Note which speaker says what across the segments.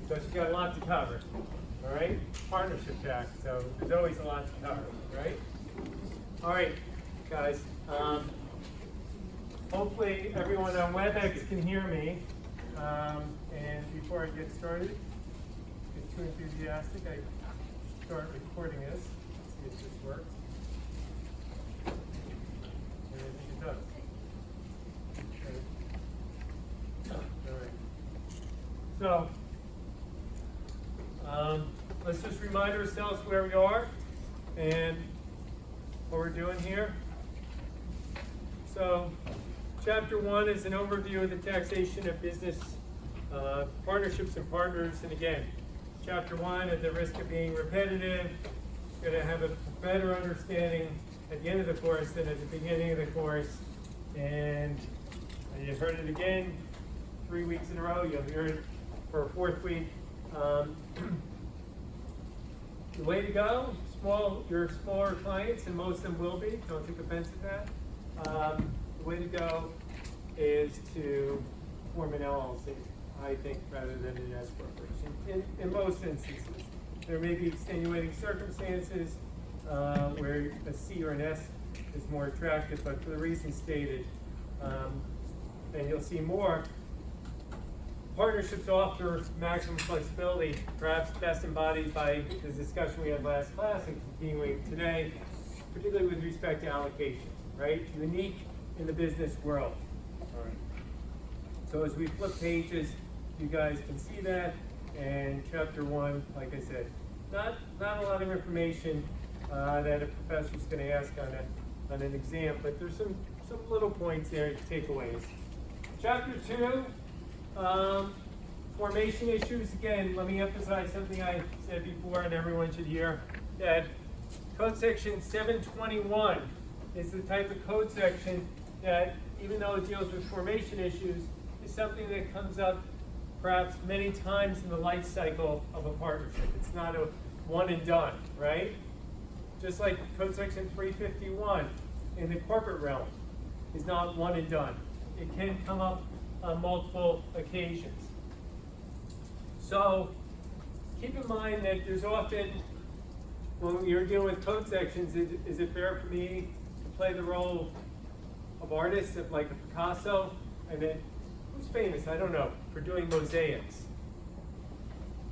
Speaker 1: because you've got a lot to cover. All right? Partnership tax, so there's always a lot to cover, right? All right, guys. Hopefully everyone on WebEx can hear me. And before I get started, get too enthusiastic, I start recording this. See if this works. And I think it does. Okay. All right. So, let's just remind ourselves where we are and what we're doing here. So, Chapter 1 is an overview of the taxation of business partnerships and partners. And again, Chapter 1, at the risk of being repetitive, you're going to have a better understanding at the end of the course than at the beginning of the course. And you heard it again 3 weeks in a row. You'll hear it for a fourth week. The way to go, your smaller clients, and most of them will be, don't take offense at that. The way to go is to form an LLC, I think, rather than an S corporation. In most instances, there may be extenuating circumstances where a C or an S is more attractive, but for the reasons stated, and you'll see more, partnerships offer maximum flexibility, perhaps best embodied by the discussion we had last class and continuing today, particularly with respect to allocation, right? Unique in the business world. All right. So as we flip pages, you guys can see that. And Chapter 1, like I said, not a lot of information that a professor's going to ask on an exam, but there's some little points there, takeaways. Chapter 2, formation issues. Again, let me emphasize something I said before and everyone should hear, that Code Section 721 is the type of code section that, even though it deals with formation issues, is something that comes up perhaps many times in the life cycle of a partnership. It's not a one and done, right? Just like Code Section 351 in the corporate realm is not one and done. It can come up on multiple occasions. So keep in mind that there's often, when you're dealing with code sections, is it fair for me to play the role of artist, of like a Picasso? And then, who's famous? I don't know, for doing mosaics.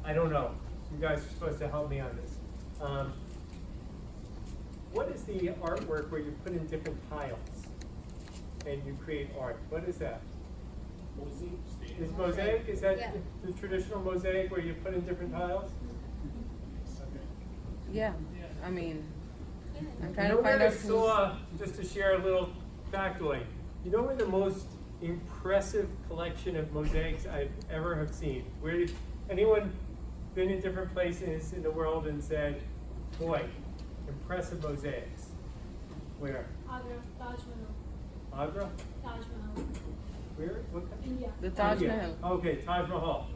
Speaker 1: I don't know. You guys are supposed to help me on this. What is the artwork where you put in different tiles and you create art? What is that? Mosaic. Is mosaic? Is that the traditional mosaic where you put in different tiles?
Speaker 2: Yeah. I mean, I'm trying
Speaker 1: to
Speaker 2: find out.
Speaker 1: I saw, just to share a little factoid, you know where the most impressive collection of mosaics I've ever have seen? Where did anyone been in different places in the world and said, boy, impressive mosaics? Where?
Speaker 3: Agra, Taj Mahal.
Speaker 1: Agra?
Speaker 3: Taj Mahal.
Speaker 1: Where? What country?
Speaker 3: India.
Speaker 2: The Taj
Speaker 1: India.
Speaker 2: Mahal.
Speaker 1: Okay, Taj Mahal.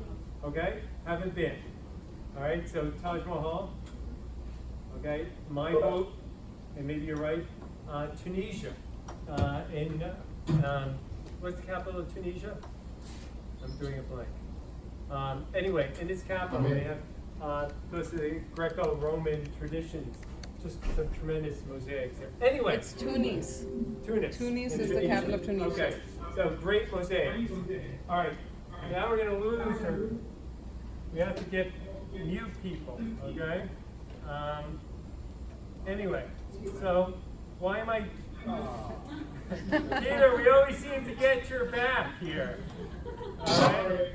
Speaker 1: Okay, haven't been. All right, so Taj Mahal. Okay, my vote, and maybe you're right, Tunisia. What's the capital of Tunisia? I'm doing a blank. Anyway, in its capital, they have, because of the Greco-Roman traditions, just some tremendous mosaics there. Anyway.
Speaker 2: It's Tunis.
Speaker 1: Tunis.
Speaker 2: Tunis is the capital of Tunisia.
Speaker 1: Okay, so great mosaics. All right, now we're going to lose her. We have to get mute people, okay? Anyway, so why am I... Peter, we always seem to get your back here. All right?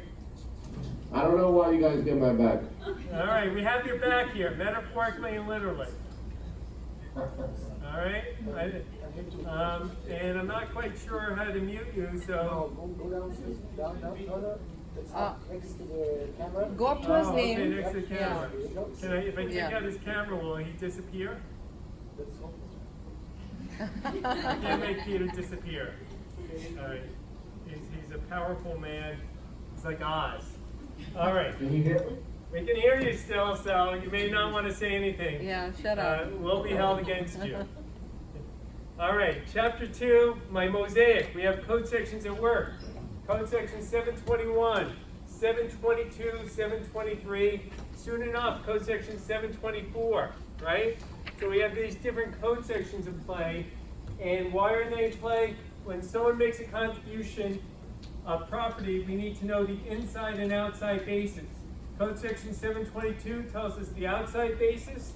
Speaker 4: I don't know why you guys get my back.
Speaker 1: All right, we have your back here, metaphorically and literally. All right? And I'm not quite sure how to mute you, so...
Speaker 5: Go down. Next to the camera.
Speaker 2: Go up to his name.
Speaker 1: Okay, next to the camera.
Speaker 2: Yeah.
Speaker 1: Can if I take out his camera, will he disappear? I can't make Peter disappear. All right. He's a powerful man. He's like Oz. All right.
Speaker 4: Can you hear me?
Speaker 1: We can hear you still, so you may not want to say anything.
Speaker 2: Yeah, shut up.
Speaker 1: We'll be held against you. All right, Chapter 2, my mosaic. We have code sections at work. Code section 721, 722, 723, soon enough, code section 724, right? So we have these different code sections in play, and why are they in play? When someone makes a contribution of property, we need to know the inside and outside basis. Code section 722 tells us the outside basis.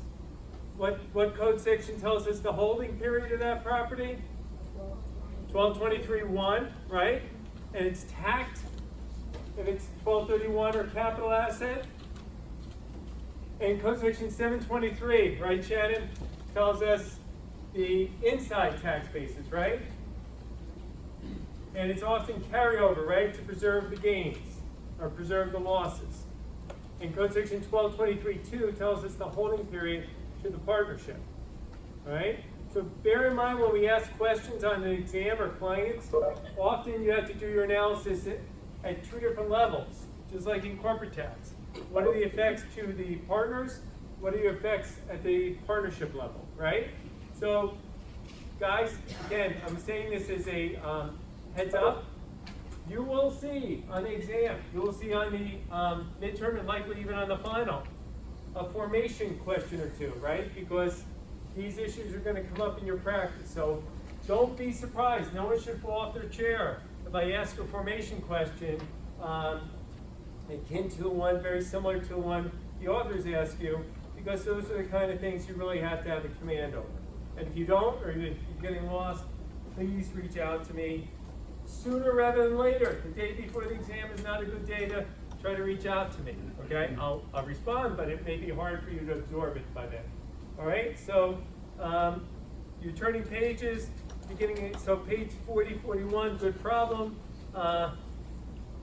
Speaker 1: What code section tells us the holding period of that property? 1223.1, right? And it's taxed if it's 1231 or capital asset. And code section 723, right, Shannon, tells us the inside tax basis, right? And it's often carryover, right, to preserve the gains or preserve the losses. And code section 1223.2 tells us the holding period to the partnership, all right? So bear in mind when we ask questions on an exam or clients, often you have to do your analysis at two different levels, just like in corporate tax. What are the effects to the partners? What are the effects at the partnership level, right? So, guys, again, I'm saying this as a heads up. You will see on the exam, you will see on the midterm and likely even on the final, a formation question or two, right? Because these issues are going to come up in your practice. So don't be surprised. No one should fall off their chair if I ask a formation question akin to one very similar to one the authors ask you, because those are the kind of things you really have to have a command over. And if you don't, or if you're getting lost, please reach out to me sooner rather than later. The day before the exam is not a good day to try to reach out to me, okay? I'll respond, but it may be hard for you to absorb it by then. All right, so you're turning pages, so page 40, 41, good problem.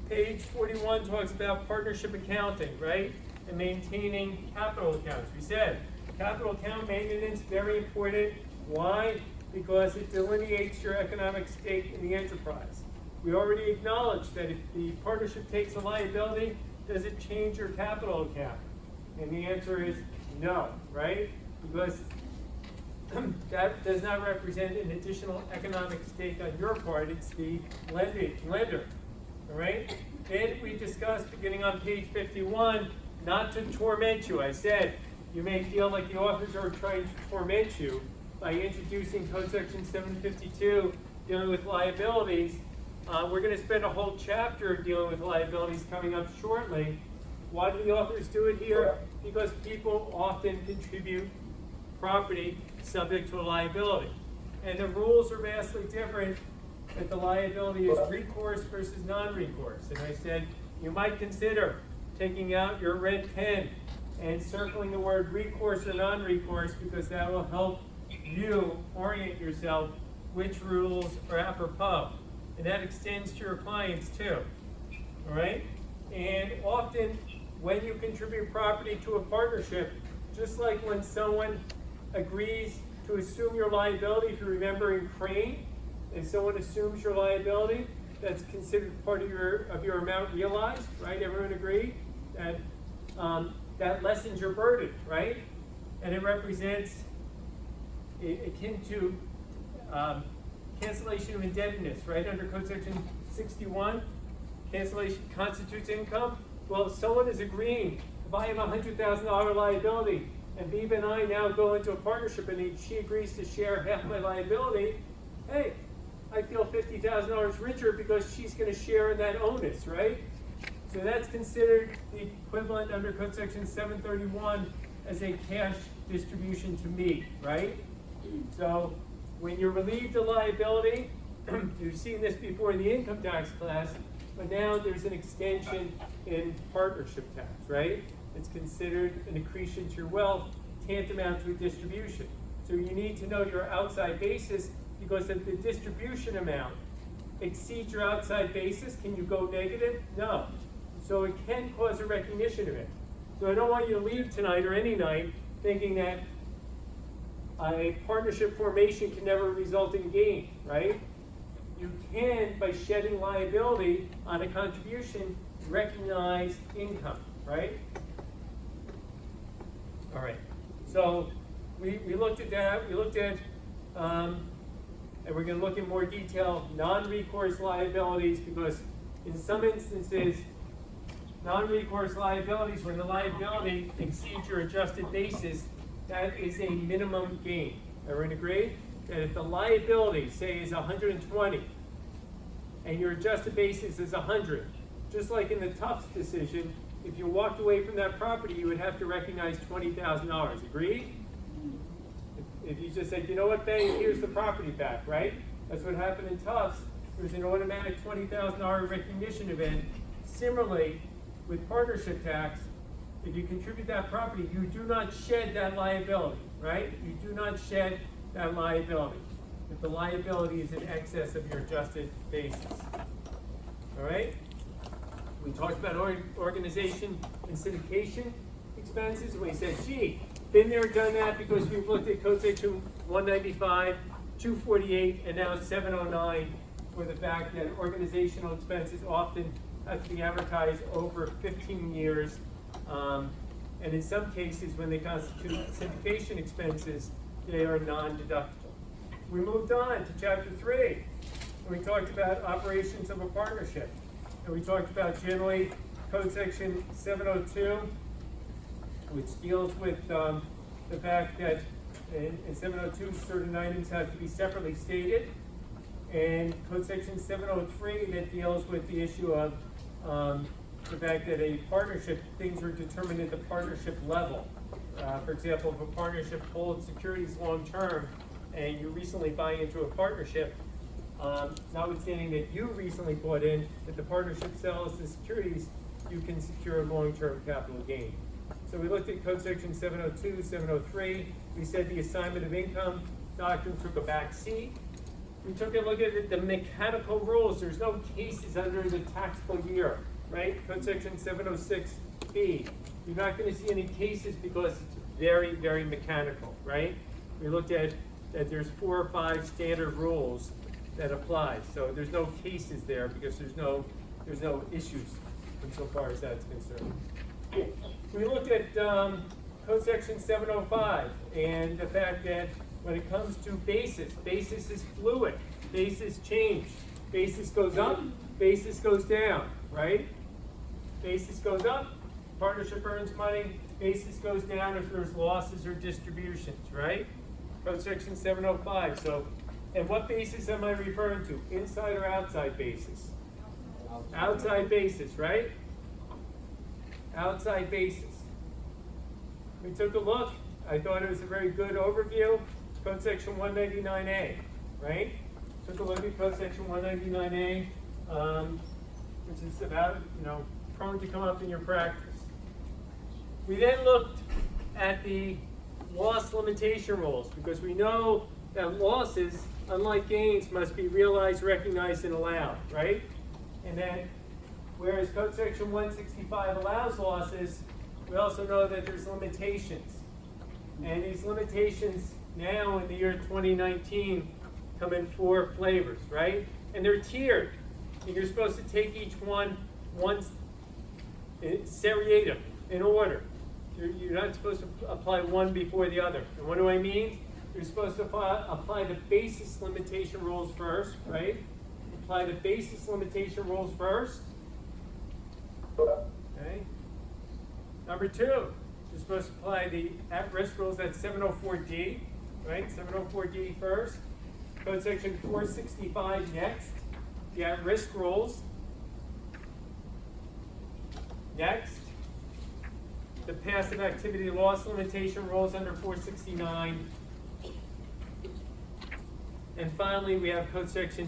Speaker 1: Page 41 talks about partnership accounting, right? And maintaining capital accounts. We said capital account maintenance, very important. Why? Because it delineates your economic stake in the enterprise. We already acknowledged that if the partnership takes a liability, does it change your capital account? And the answer is no, right? Because that does not represent an additional economic stake on your part, it's the lender, all right? Then we discussed, beginning on page 51, not to torment you. I said, you may feel like the authors are trying to torment you by introducing code section 752, dealing with liabilities. We're gonna spend a whole chapter dealing with liabilities coming up shortly. Why do the authors do it here? Because people often contribute property subject to a liability. And the rules are vastly different if the liability is recourse versus non-recourse. And I said, you might consider taking out your red pen and circling the word recourse or non-recourse, because that will help you orient yourself which rules are apropos. And that extends to your clients too, all right? And often when you contribute property to a partnership, just like when someone agrees to assume your liability, if you remember in Crane, if someone assumes your liability, that's considered part of your amount realized, right? Everyone agree that that lessens your burden, right? And it represents akin to cancellation of indebtedness, right? Under code section 61, cancellation constitutes income. Well, if someone is agreeing, if I have a $100,000 liability and Viva and I now go into a partnership and she agrees to share half my liability, hey, I feel $50,000 richer because she's going to share in that onus, right? So that's considered the equivalent under code section 731 as a cash distribution to me, right? So when you're relieved of liability, you've seen this before in the income tax class, but now there's an extension in partnership tax, right? It's considered an accretion to your wealth, tantamount to a distribution. So you need to know your outside basis, because if the distribution amount exceeds your outside basis, can you go negative? No. So it can cause a recognition of it. So I don't want you to leave tonight or any night thinking that a partnership formation can never result in gain, right? You can, by shedding liability on a contribution, recognize income, right? All right, so we looked at that. We looked at, and we're going to look in more detail, non-recourse liabilities, because in some instances, Non-recourse liabilities, when the liability exceeds your adjusted basis, that is a minimum gain. Everyone agree? That if the liability, say, is 120, and your adjusted basis is 100, just like in the Tufts decision, if you walked away from that property, you would have to recognize $20,000. Agreed? If you just said, you know what, bank, here's the property back, right? That's what happened in Tufts. There's an automatic $20,000 recognition event. Similarly, with partnership tax, if you contribute that property, you do not shed that liability, right? You do not shed that liability if the liability is in excess of your adjusted basis. All right? We talked about organization and syndication expenses, and we said, gee, been there, done that, because we've looked at Code Section 195, 248, and now 709, for the fact that organizational expenses often have to be amortized over 15 years. And in some cases, when they constitute syndication expenses, they are non-deductible. We moved on to Chapter 3, and we talked about operations of a partnership. And we talked about generally Code Section 702, which deals with the fact that in 702, certain items have to be separately stated. And Code Section 703 that deals with the issue of the fact that a partnership, things are determined at the partnership level. For example, if a partnership holds securities long-term and you recently buy into a partnership, notwithstanding that you recently bought in, if the partnership sells the securities, you can secure a long-term capital gain. So we looked at Code Section 702, 703. We said the assignment of income doctrine took a back seat. We took a look at the mechanical rules. There's no cases under the taxable year, right? Code Section 706B. You're not going to see any cases because it's very, very mechanical, right? We looked at that there's 4 or 5 standard rules that apply. So there's no cases there because there's no issues insofar as that's concerned. We looked at Code Section 705 and the fact that when it comes to basis is fluid. Basis change. Basis goes up, basis goes down, right? Basis goes up, partnership earns money. Basis goes down if there's losses or distributions, right? Code Section 705. So, and what basis am I referring to? Inside or outside basis? Outside basis, right? Outside basis. We took a look. I thought it was a very good overview. Code Section 199A, right? Took a look at Code Section 199A, which is about, prone to come up in your practice. We then looked at the loss limitation rules because we know that losses, unlike gains, must be realized, recognized, and allowed, right? And then, whereas Code Section 165 allows losses, we also know that there's limitations. And these limitations now in the year 2019 come in 4 flavors, right? And they're tiered. And you're supposed to take each one seriatim, in order. You're not supposed to apply one before the other. And what do I mean? You're supposed to apply the basis limitation rules first, right? Apply the basis limitation rules first. Okay. Number 2, you're supposed to apply the at-risk rules, that's 704D, right? 704D first. Code Section 465 next, the at-risk rules. Next, the passive activity loss limitation rules under 469. And finally, we have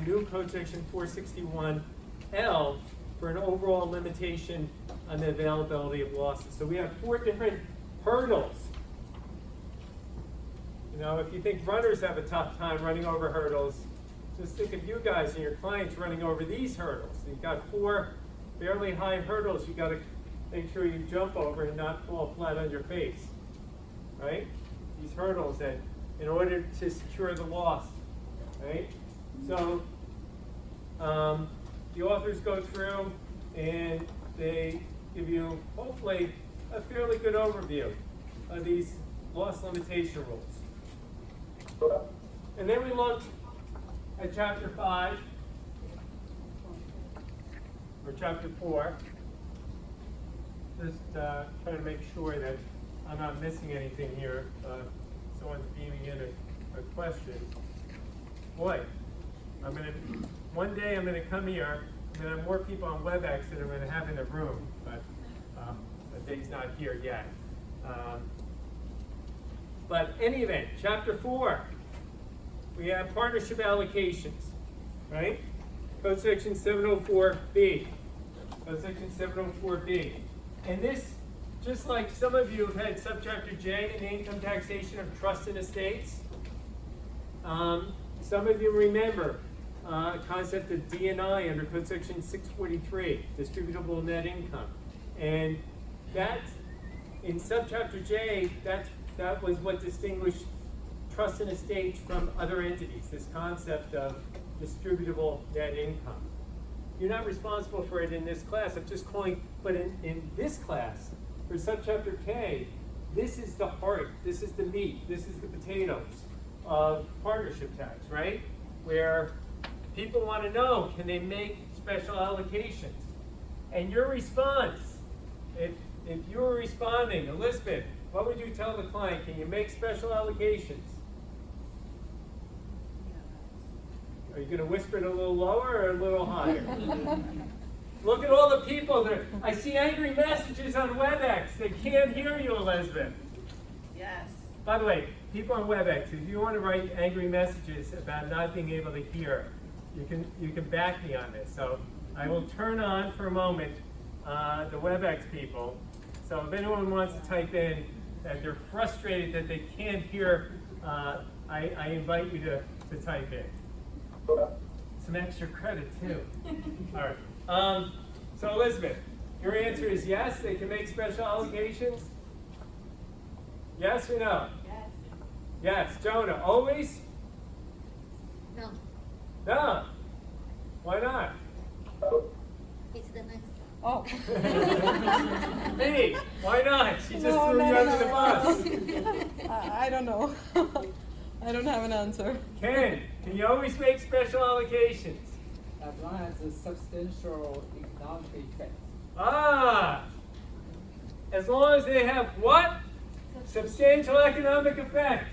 Speaker 1: new Code Section 461L for an overall limitation on the availability of losses. So we have 4 different hurdles. If you think runners have a tough time running over hurdles, just think of you guys and your clients running over these hurdles. You've got 4 fairly high hurdles you've got to make sure you jump over and not fall flat on your face, right? These hurdles that, in order to secure the loss, right? So, the authors go through and they give you, hopefully, a fairly good overview of these loss limitation rules. And then we looked at Chapter 5, or Chapter 4, just trying to make sure that I'm not missing anything here. Someone's beaming in a question. Boy, one day I'm gonna come here, I'm gonna have more people on WebEx than I'm gonna have in the room, but the day's not here yet. But any event, chapter 4, we have partnership allocations, right? Code section 704B. Code section 704B. And this, just like some of you have had subchapter J in the income taxation of trusts and estates, some of you remember a concept of D&I under code section 643, distributable net income. And that, in subchapter J, that was what distinguished trusts and estates from other entities, this concept of distributable net income. You're not responsible for it in this class. I'm just calling, but in this class, for subchapter K, this is the heart, this is the meat, this is the potatoes of partnership tax, right? Where people want to know, can they make special allocations? And your response, if you were responding, Elizabeth, what would you tell the client? Can you make special allocations? Are you going to whisper it a little lower or a little higher? Look at all the people there. I see angry messages on WebEx. They can't hear you, Elizabeth.
Speaker 2: Yes.
Speaker 1: By the way, people on WebEx, if you want to write angry messages about not being able to hear, you can back me on this. So I will turn on for a moment the WebEx people. So if anyone wants to type in that they're frustrated that they can't hear, I invite you to type in. Some extra credit too. All right. So Elizabeth, your answer is yes, they can make special allocations? Yes or no?
Speaker 3: Yes.
Speaker 1: Yes. Jonah, always?
Speaker 3: No.
Speaker 1: No. Why not?
Speaker 3: It's the next.
Speaker 2: Oh.
Speaker 1: Me, why not? She just
Speaker 2: No,
Speaker 1: threw
Speaker 2: no,
Speaker 1: you
Speaker 2: no,
Speaker 1: under the
Speaker 2: no.
Speaker 1: bus.
Speaker 2: I don't know. I don't have an answer.
Speaker 1: Ken, can you always make special allocations?
Speaker 5: As long as a substantial economic effect.
Speaker 1: Ah, as long as they have what? Substantial economic effect.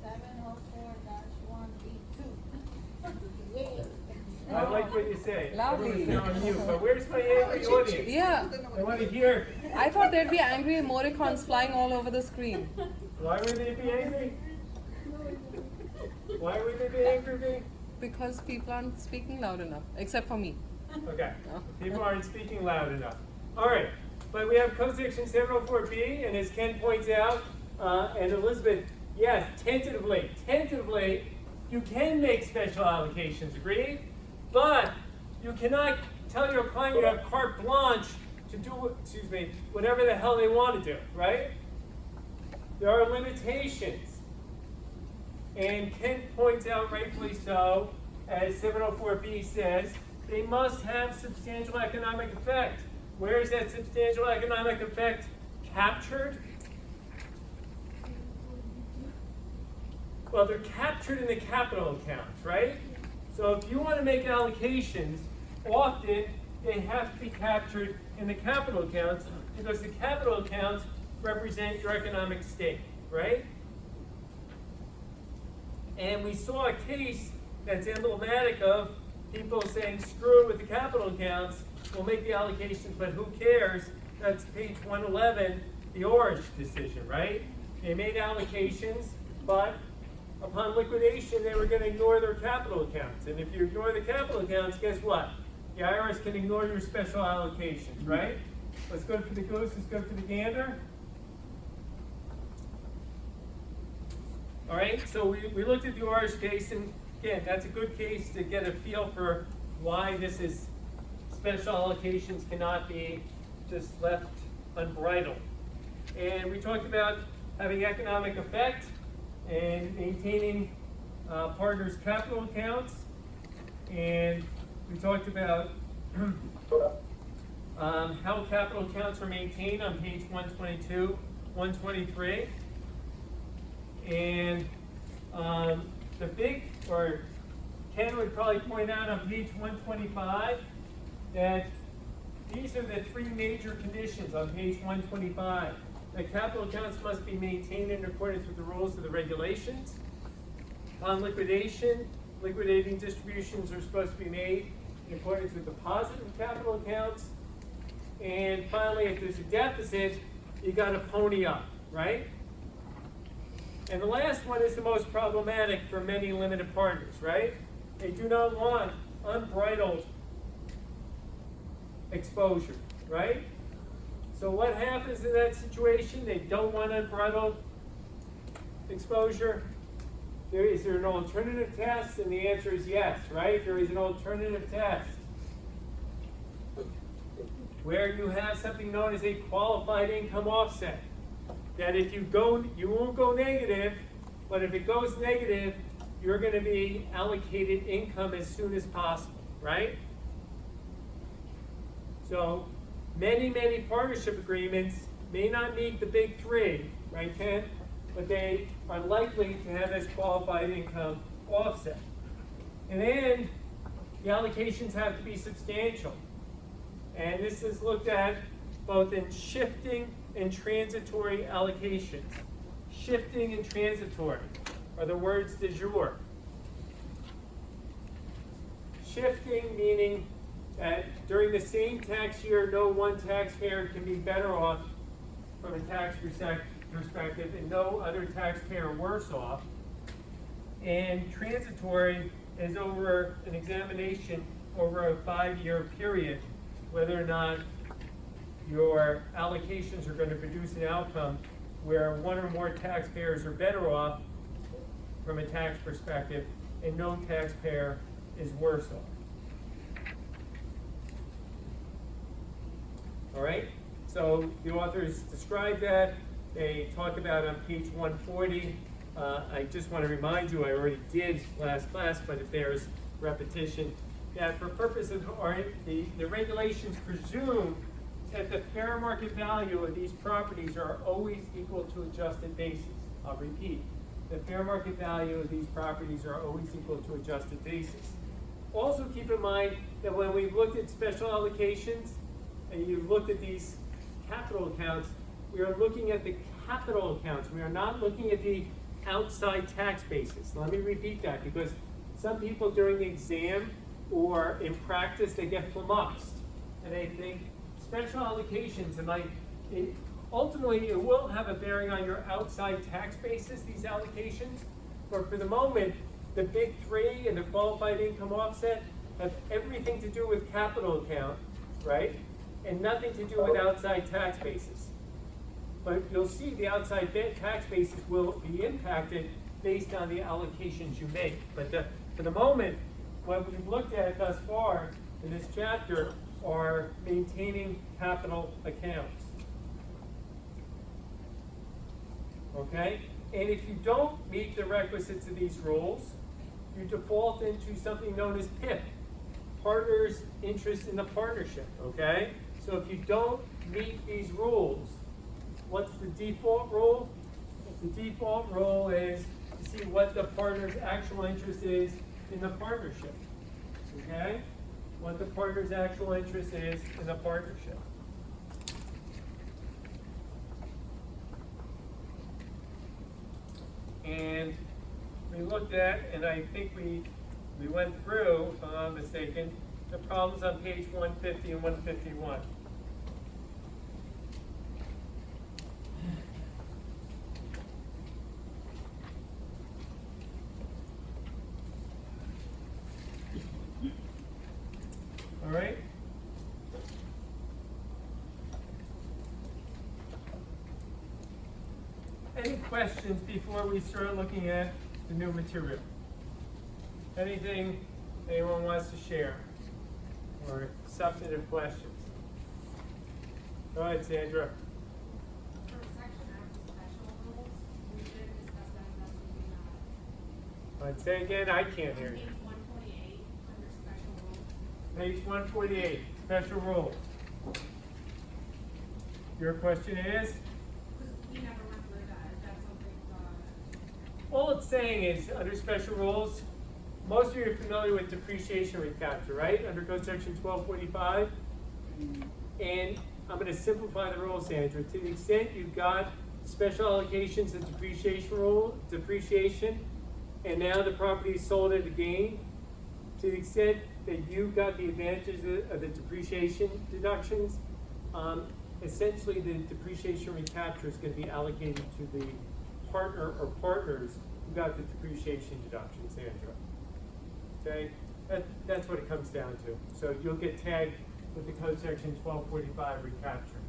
Speaker 3: 704-1B2.
Speaker 1: I like what you say.
Speaker 2: Lovely.
Speaker 1: Everyone's now on mute, but where's my angry audience?
Speaker 2: Yeah.
Speaker 1: I want to hear.
Speaker 2: I thought there'd be angry emoticons flying all over the screen.
Speaker 1: Why would they be angry? Why would they be angry, B?
Speaker 2: Because people aren't speaking loud enough, except for me.
Speaker 1: Okay, people aren't speaking loud enough. All right, but we have code section 704B, and as Ken points out, and Elizabeth, yes, tentatively, you can make special allocations, agreed? But you cannot tell your client you have carte blanche to do, whatever the hell they want to do, right? There are limitations. And Ken points out, rightfully so, as 704B says, they must have substantial economic effect. Where is that substantial economic effect captured? Well, they're captured in the capital accounts, right? So if you want to make allocations, often they have to be captured in the capital accounts because the capital accounts represent your economic state, right? And we saw a case that's emblematic of people saying, screw it with the capital accounts, we'll make the allocations, but who cares? That's page 111, the Orange decision, right? They made allocations, but upon liquidation, they were going to ignore their capital accounts. And if you ignore the capital accounts, guess what? The IRS can ignore your special allocations, right? What's good for the goose is good for the gander. All right, so we looked at the Orange case, and again, that's a good case to get a feel for why this is special allocations cannot be just left unbridled. And we talked about having economic effect and maintaining partners' capital accounts. And we talked about how capital accounts are maintained on page 122, 123. And the big, or Ken would probably point out on page 125 that these are the three major conditions on page 125. The capital accounts must be maintained in accordance with the rules of the regulations. On liquidation, liquidating distributions are supposed to be made in accordance with deposit and capital accounts. And finally, if there's a deficit, you got to pony up, right? And the last one is the most problematic for many limited partners, right? They do not want unbridled exposure, right? So what happens in that situation? They don't want unbridled exposure. Is there an alternative test? And the answer is yes, right? There is an alternative test where you have something known as a qualified income offset. That if you won't go negative, but if it goes negative, you're going to be allocated income as soon as possible, right? So many partnership agreements may not meet the big three, right, Ken? But they are likely to have this qualified income offset. And then the allocations have to be substantial. And this is looked at both in shifting and transitory allocations. Shifting and transitory are the words du jour. Shifting meaning that during the same tax year, no one taxpayer can be better off from a tax perspective and no other taxpayer worse off. And transitory is over an examination over a 5-year period, whether or not your allocations are going to produce an outcome where one or more taxpayers are better off from a tax perspective and no taxpayer is worse off. All right, so the authors describe that. They talk about on page 140. I just want to remind you, I already did last class, but it bears repetition, that for purposes of the regulations presume that the fair market value of these properties are always equal to adjusted basis. I'll repeat, the fair market value of these properties are always equal to adjusted basis. Also keep in mind that when we've looked at special allocations and you've looked at these capital accounts, we are looking at the capital accounts. We are not looking at the outside tax basis. Let me repeat that, because some people during the exam or in practice, they get flummoxed and they think special allocations, ultimately it will have a bearing on your outside tax basis, these allocations, but for the moment, the big three and the qualified income offset have everything to do with capital account, right? And nothing to do with outside tax basis. But you'll see the outside tax basis will be impacted based on the allocations you make. But for the moment, what we've looked at thus far in this chapter are maintaining capital accounts. Okay? And if you don't meet the requisites of these rules, you default into something known as PIP, partner's interest in the partnership. Okay? So if you don't meet these rules, what's the default rule? The default rule is to see what the partner's actual interest is in the partnership. Okay? What the partner's actual interest is in the partnership. And we looked at, and I think we went through, if I'm not mistaken, the problems on page 150 and 151. All right? Any questions before we start looking at the new material? Anything anyone wants to share? Or substantive questions? Go ahead, Sandra.
Speaker 6: For section F, special rules, we should discuss that, that's what we
Speaker 1: I'd say again, I can't hear you.
Speaker 6: Page 148, under special rules.
Speaker 1: Page 148, special rules. Your question is?
Speaker 6: Because we never went through that, is that something,
Speaker 1: All it's saying is, under special rules, most of you are familiar with depreciation recapture, right? Under code section 1245. And I'm gonna simplify the rules, Sandra. To the extent you've got special allocations and depreciation, and now the property is sold at a gain, to the extent that you got the advantages of the depreciation deductions, essentially the depreciation recapture is gonna be allocated to the partner or partners who got the depreciation deduction, Sandra. Okay, that's what it comes down to. So you'll get tagged with the code section 1245 recapture.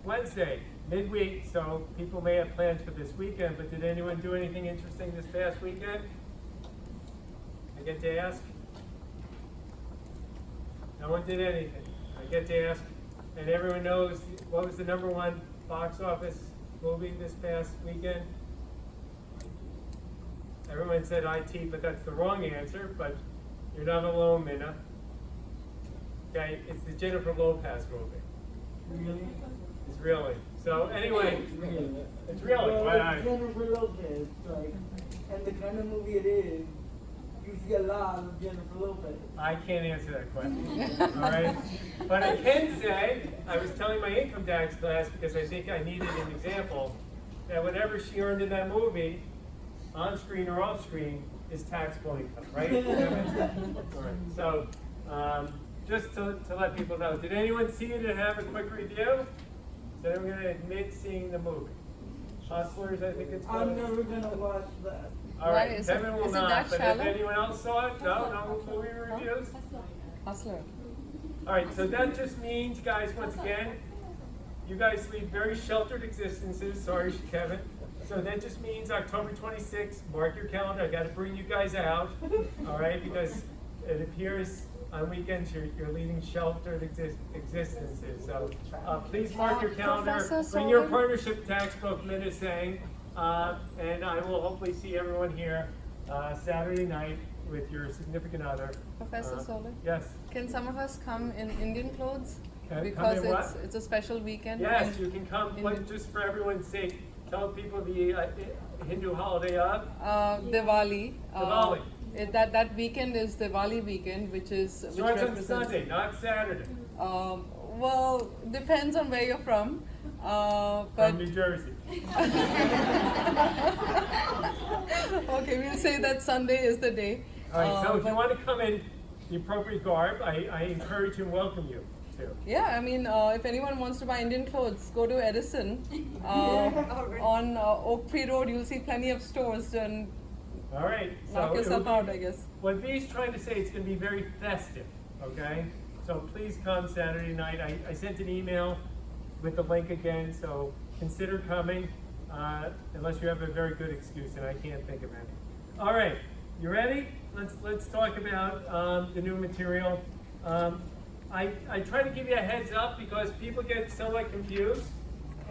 Speaker 1: Wednesday, midweek, so people may have plans for this weekend, but did anyone do anything interesting this past weekend? I get to ask? No one did anything. I get to ask, and everyone knows what was the #1 box office movie this past weekend? Everyone said IT, but that's the wrong answer, but you're not alone, Minna. Okay, it's the Jennifer Lopez movie.
Speaker 5: Really?
Speaker 1: It's really. So anyway, it's really.
Speaker 5: Well,
Speaker 1: Why
Speaker 5: it's Jennifer Lopez, like, and the kind of movie it is, you see a lot of Jennifer Lopez.
Speaker 1: I can't answer that question, all right? But I can say, I was telling my income tax class, because I think I needed an example, that whatever she earned in that movie, on screen or off screen, is taxable income, right? All right. So, just to let people know, did anyone see it and have a quick review? So we're gonna admit seeing the movie. Hustlers, I think it's called.
Speaker 5: I'm never gonna watch that.
Speaker 1: All
Speaker 2: Why
Speaker 1: right,
Speaker 2: is
Speaker 1: Kevin
Speaker 2: it-
Speaker 1: will
Speaker 2: is it
Speaker 1: not,
Speaker 2: that
Speaker 1: but if
Speaker 2: shallow?
Speaker 1: anyone else saw it, no movie reviews?
Speaker 2: Hustler.
Speaker 1: All right, so that just means, guys, once again, you guys lead very sheltered existences. Sorry, Kevin. So that just means October 26th, mark your calendar. I gotta bring you guys out, all right? Because it appears on weekends you're leading sheltered existences. So please mark your calendar.
Speaker 2: Professor
Speaker 1: Bring your
Speaker 2: Sullivan?
Speaker 1: partnership tax book, Min is saying, and I will hopefully see everyone here Saturday night with your significant other.
Speaker 2: Professor Sullivan?
Speaker 1: Yes.
Speaker 2: Can some of us come in Indian clothes?
Speaker 1: Come
Speaker 2: Because
Speaker 1: in what?
Speaker 2: it's a special weekend.
Speaker 1: Yes,
Speaker 2: and
Speaker 1: you can come,
Speaker 2: in-
Speaker 1: but just for everyone's sake, tell people the Hindu holiday of.
Speaker 2: Diwali.
Speaker 1: Diwali.
Speaker 2: That weekend is Diwali weekend, which
Speaker 1: Starts on
Speaker 2: represents.
Speaker 1: Sunday, not Saturday,
Speaker 2: Well, depends on where you're from. But
Speaker 1: from New Jersey.
Speaker 2: okay, we'll say that Sunday is the day.
Speaker 1: All right, so if you
Speaker 2: but-
Speaker 1: want to come in the appropriate garb, I encourage and welcome you to.
Speaker 2: Yeah, I mean, if anyone wants to buy Indian clothes, go to Edison. On Oak Tree Road, you'll see plenty of stores and
Speaker 1: All right.
Speaker 2: knock
Speaker 1: so
Speaker 2: yourself
Speaker 1: it'll
Speaker 2: out,
Speaker 1: be-
Speaker 2: I guess.
Speaker 1: What V's trying to say, it's going to be very festive, okay? So please come Saturday night. I sent an email with the link again, so consider coming, unless you have a very good excuse, and I can't think of any. All right, you ready? Let's talk about the new material. I try to give you a heads up because people get somewhat confused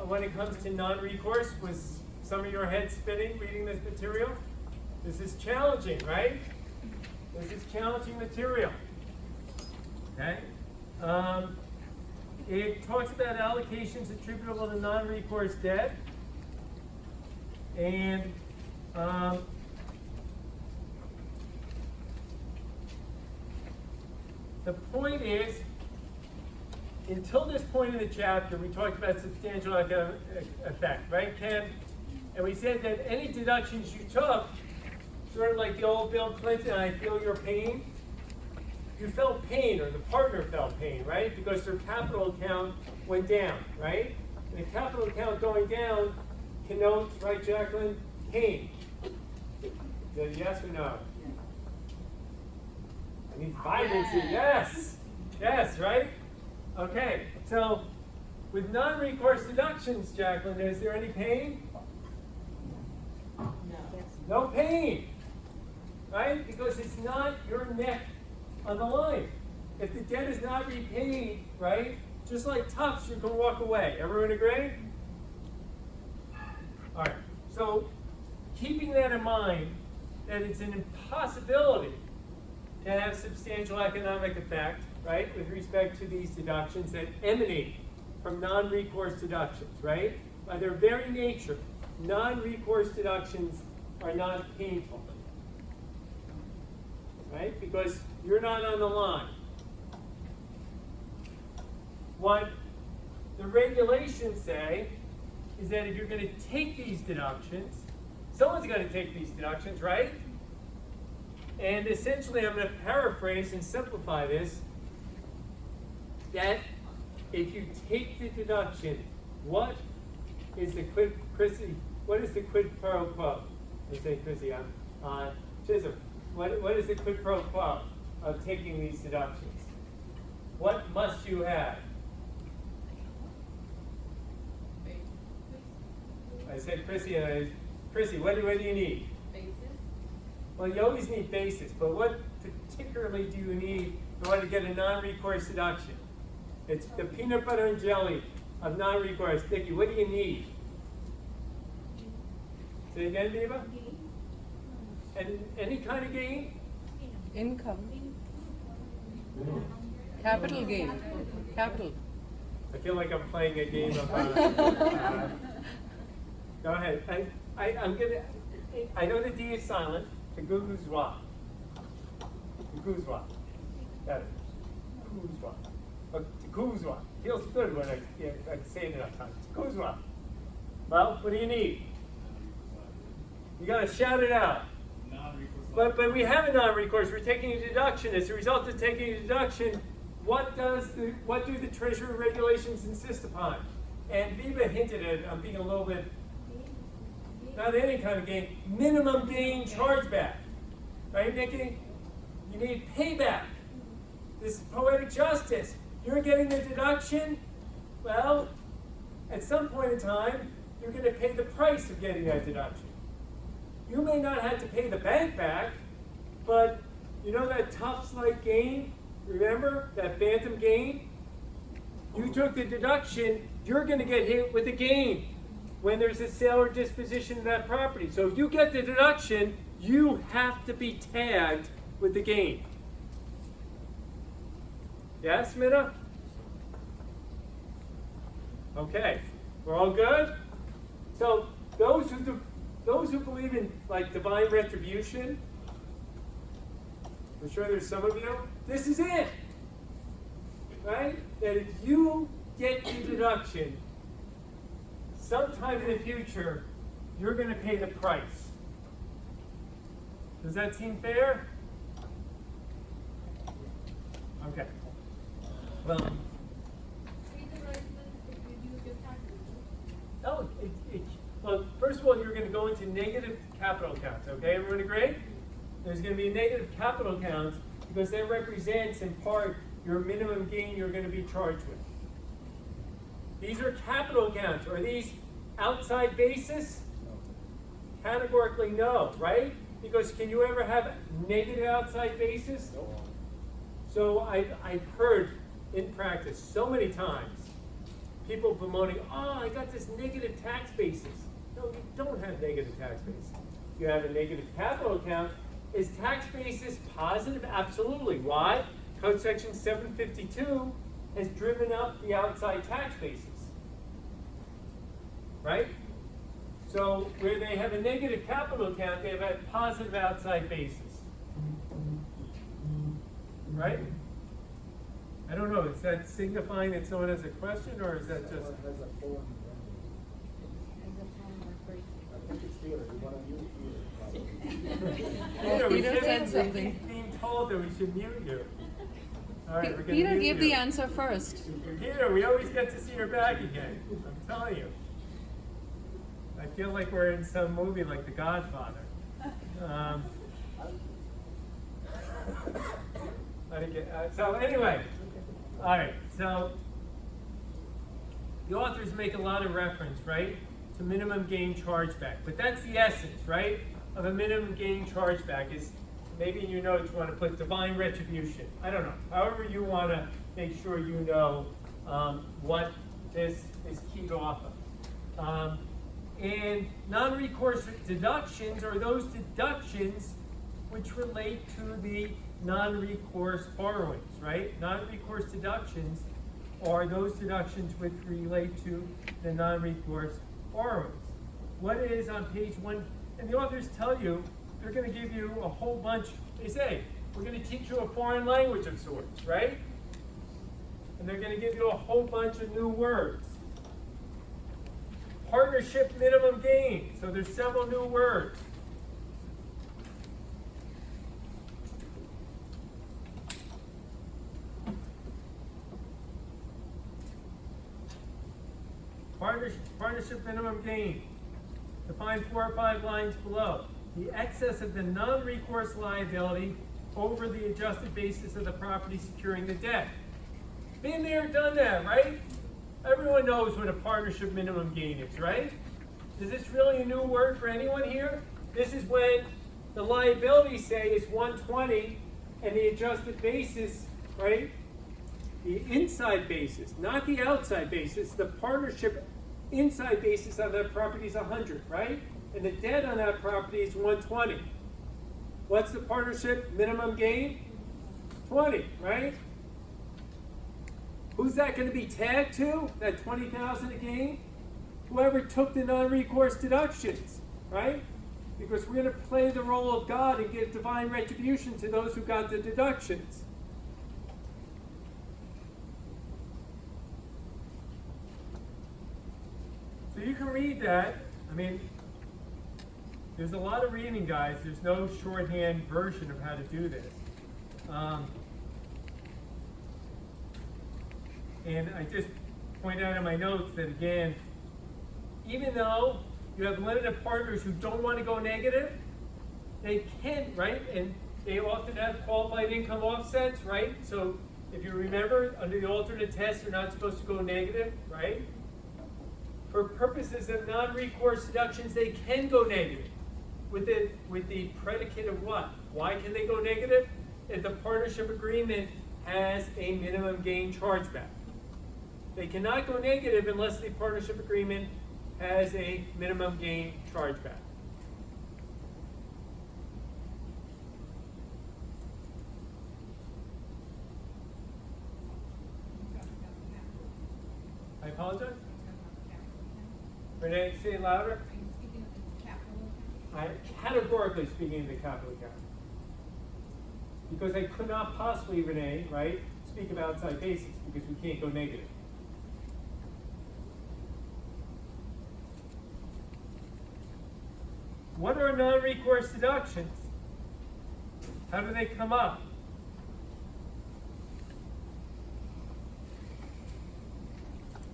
Speaker 1: when it comes to non-recourse. Was some of your heads spinning reading this material? This is challenging, right? This is challenging material. Okay? It talks about allocations attributable to non-recourse debt. And the point is, until this point in the chapter, we talked about substantial economic effect, right, Ken? And we said that any deductions you took, sort of like the old Bill Clinton, I feel your pain. You felt pain, or the partner felt pain, right? Because their capital account went down, right? And the capital account going down connotes, right, Jacqueline, pain. Is that a yes or no? I need vibrancy, yes! Yes, right? Okay, so with non-recourse deductions, Jacqueline, is there any pain? No pain, right? Because it's not your neck on the line. If the debt is not repaid, right? Just like Tufts, you can walk away. Everyone agree? All right, so keeping that in mind, that it's an impossibility to have substantial economic effect, right, with respect to these deductions that emanate from non-recourse deductions, right? By their very nature, non-recourse deductions are not painful, right? Because You're not on the line. What the regulations say is that if you're going to take these deductions, someone's going to take these deductions, right? And essentially, I'm going to paraphrase and simplify this, that if you take the deduction, what is the quid, Chrissy, what is the quid pro quo? I say Chrissy, Chisholm, what is the quid pro quo of taking these deductions? What must you have? I said Chrissy, Chrissy, what do you need?
Speaker 6: Basis?
Speaker 1: Well, you always need basis, but what particularly do you need in order to get a non-recourse deduction? It's the peanut butter and jelly of non-recourse. Vicki, what do you need? Say again, Viva? And any kind of gain?
Speaker 2: Income. Capital gain. Capital.
Speaker 1: I feel like I'm playing a game of. Go ahead. I'm gonna. I know the D is silent. The guzwa. The guzwa. Got it. Guzwa. The guzwa. Feels good when I say it enough times. Guzwa. Well, what do you need? You gotta shout it out. But we have a non-recourse. We're taking a deduction. As a result of taking a deduction, what do the Treasury regulations insist upon? And Viva hinted at it. I'm being a little bit, not any kind of gain, minimum gain chargeback. Right, Nikki? You need payback. This is poetic justice. You're getting the deduction. Well, at some point in time, you're going to pay the price of getting that deduction. You may not have to pay the bank back, but you know that Tufts-like gain? Remember that phantom gain? You took the deduction, you're going to get hit with a gain when there's a sale or disposition of that property. So if you get the deduction, you have to be tagged with the gain. Yes, Minna? Okay, we're all good? So those who believe in like divine retribution, I'm sure there's some of you, this is it. Right? That if you get the deduction, sometime in the future, you're going to pay the price. Does that seem fair? Okay. Well, oh, well, first of all, you're going to go into negative capital accounts, okay? Everyone agree? There's going to be negative capital accounts because that represents, in part, your minimum gain you're going to be charged with. These are capital accounts. Are these outside basis? Categorically no, right? Because can you ever have negative outside basis? So I've heard in practice so many times people bemoaning, oh, I got this negative tax basis. No, you don't have negative tax basis. You have a negative capital account. Is tax basis positive? Absolutely. Why? Code section 752 has driven up the outside tax basis. Right? So where they have a negative capital account, they have a positive outside basis. Right? I don't know, is that signifying that someone has a question, or is that just...
Speaker 2: Peter said something.
Speaker 1: Being told that we should mute you. All right, we're gonna
Speaker 2: Peter
Speaker 1: mute
Speaker 2: gave
Speaker 1: you.
Speaker 2: the answer first.
Speaker 1: Peter, we always get to see your back again. I'm telling you. I feel like we're in some movie like The Godfather. So anyway, all right. So the authors make a lot of reference, right, to minimum gain chargeback. But that's the essence, right, of a minimum gain chargeback. Is maybe in your notes you want to put divine retribution. I don't know. However you want to make sure you know what this is keyed off of. And non-recourse deductions are those deductions which relate to the non-recourse borrowings, right? Non-recourse deductions are those deductions which relate to the non-recourse borrowings. What is on page 1? And the authors tell you, they're going to give you a whole bunch. They say, we're going to teach you a foreign language of sorts, right? And they're going to give you a whole bunch of new words. Partnership minimum gain. So there's several new words. Partnership minimum gain. Defined 4 or 5 lines below. The excess of the non-recourse liability over the adjusted basis of the property securing the debt. Been there, done that, right? Everyone knows what a partnership minimum gain is, right? Is this really a new word for anyone here? This is when the liability, say, is 120 and the adjusted basis, right? The inside basis, not the outside basis, the partnership inside basis on that property is 100, right? And the debt on that property is 120. What's the partnership minimum gain? 20, right? Who's that going to be tagged to? That 20,000 a gain? Whoever took the non-recourse deductions, right? Because we're going to play the role of God and give divine retribution to those who got the deductions. So you can read that. I mean, there's a lot of reading, guys. There's no shorthand version of how to do this. And I just point out in my notes that, again, even though you have limited partners who don't want to go negative, they can, right? And they often have qualified income offsets, right? So if you remember, under the alternate test, they're not supposed to go negative, right? For purposes of non-recourse deductions, they can go negative. With the predicate of what? Why can they go negative? If the partnership agreement has a minimum gain chargeback. They cannot go negative unless the partnership agreement has a minimum gain chargeback. I apologize? Renee, say it louder. I'm categorically speaking in the capital account. Because I could not possibly, Renee, right, speak of outside basis because we can't go negative. What are non-recourse deductions? How do they come up?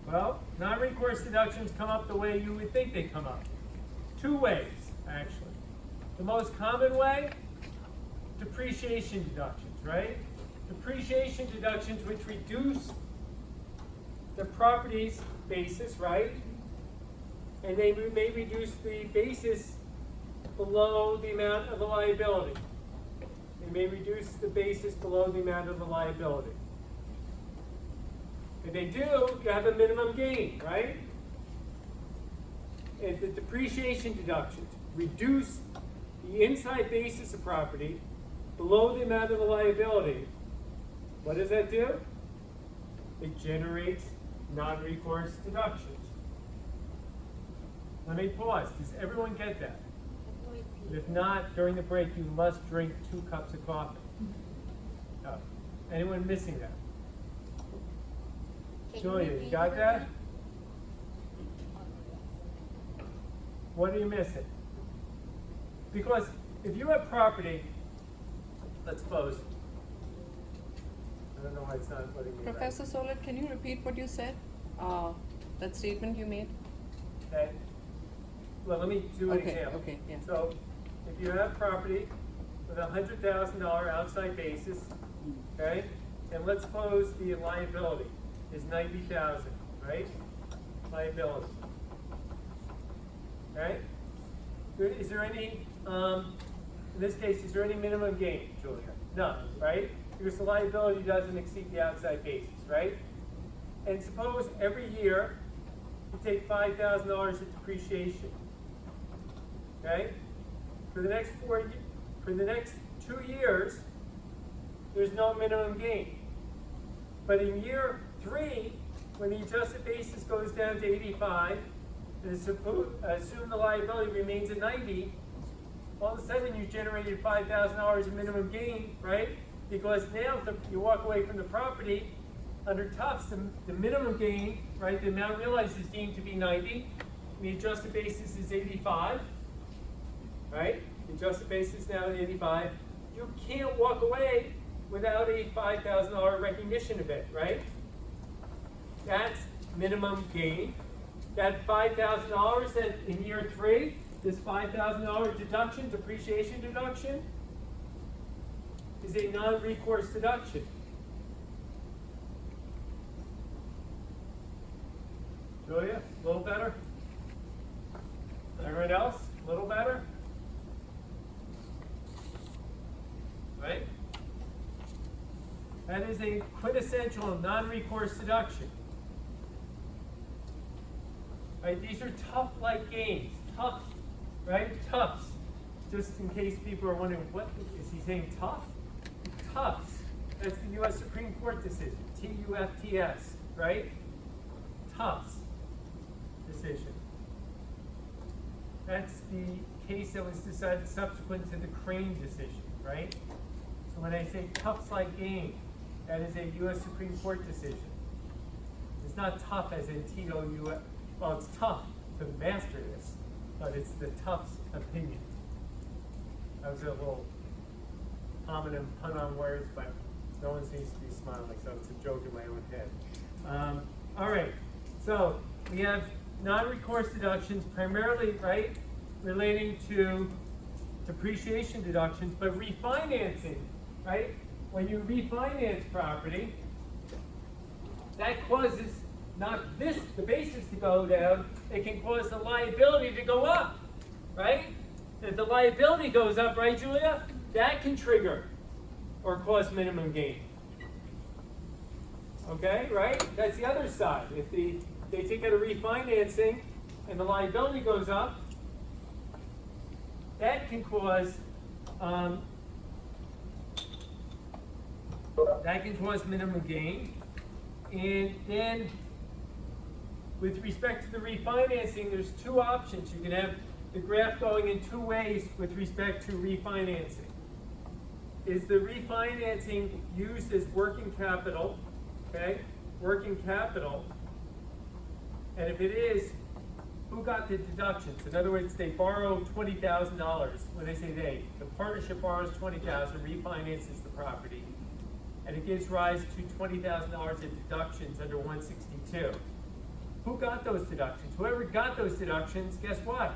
Speaker 1: Well, non-recourse deductions come up the way you would think they come up. 2 ways, actually. The most common way, depreciation deductions, right? Depreciation deductions which reduce the property's basis, right? And they may reduce the basis below the amount of the liability. They may reduce the basis below the amount of the liability. If they do, you have a minimum gain, right? And the depreciation deductions reduce the inside basis of property below the amount of the liability. What does that do? It generates non-recourse deductions. Let me pause. Does everyone get that? If not, during the break, you must drink 2 cups of coffee. Oh. Anyone missing that? Julia, you got that? What are you missing? Because if you have property, let's suppose, I don't know why it's not letting me
Speaker 2: Professor Solet, can you repeat what you said? That statement you made?
Speaker 1: Okay. Well, let me do an
Speaker 2: Okay,
Speaker 1: example.
Speaker 2: okay, yeah.
Speaker 1: So, if you have property with a $100,000 outside basis, okay, and let's suppose the liability is $90,000, right? Liability. Okay? Is there any, in this case, is there any minimum gain, Julia? No, right? Because the liability doesn't exceed the outside basis, right? And suppose every year you take $5,000 of depreciation. Okay? For the next 2 years, there's no minimum gain. But in year 3, when the adjusted basis goes down to 85, and assume the liability remains at 90, all of a sudden you generated $5,000 in minimum gain, right? Because now if you walk away from the property, under Tufts, the minimum gain, right, the amount realized is deemed to be 90, and the adjusted basis is 85, right? The adjusted basis now is 85. You can't walk away without a $5,000 recognition event, right? That's minimum gain. That $5,000 that in year 3, this $5,000 deduction, depreciation deduction, is a non-recourse deduction. Julia, a little better? Everyone else, a little better? Right? That is a quintessential non-recourse deduction. Right? These are tough-like gains. Tough, right? Tufts. Just in case people are wondering, what is he saying? Tough? Tufts. That's the U.S. Supreme Court decision. T-U-F-T-S. Right? Tufts decision. That's the case that was decided subsequent to the Crane decision. Right? So when I say Tufts-like gain, that is a U.S. Supreme Court decision. It's not tough as in T-O-U-F. Well, it's tough to master this, but it's the Tufts opinion. That was a little homonym pun on words, but no one seems to be smiling, so it's a joke in my own head. All right, so we have non-recourse deductions primarily, right, relating to depreciation deductions, but refinancing, right? When you refinance property, that causes not the basis to go down, it can cause the liability to go up, right? If the liability goes up, right, Julia, that can trigger or cause minimum gain. Okay, right? That's the other side. If they take out a refinancing and the liability goes up, that can cause minimum gain. And then with respect to the refinancing, there's two options. You can have the graph going in two ways with respect to refinancing. Is the refinancing used as working capital? Okay, working capital. And if it is, who got the deductions? In other words, they borrow $20,000. When they say they, the partnership borrows $20,000, refinances the property, and it gives rise to $20,000 in deductions under 162. Who got those deductions? Whoever got those deductions, guess what?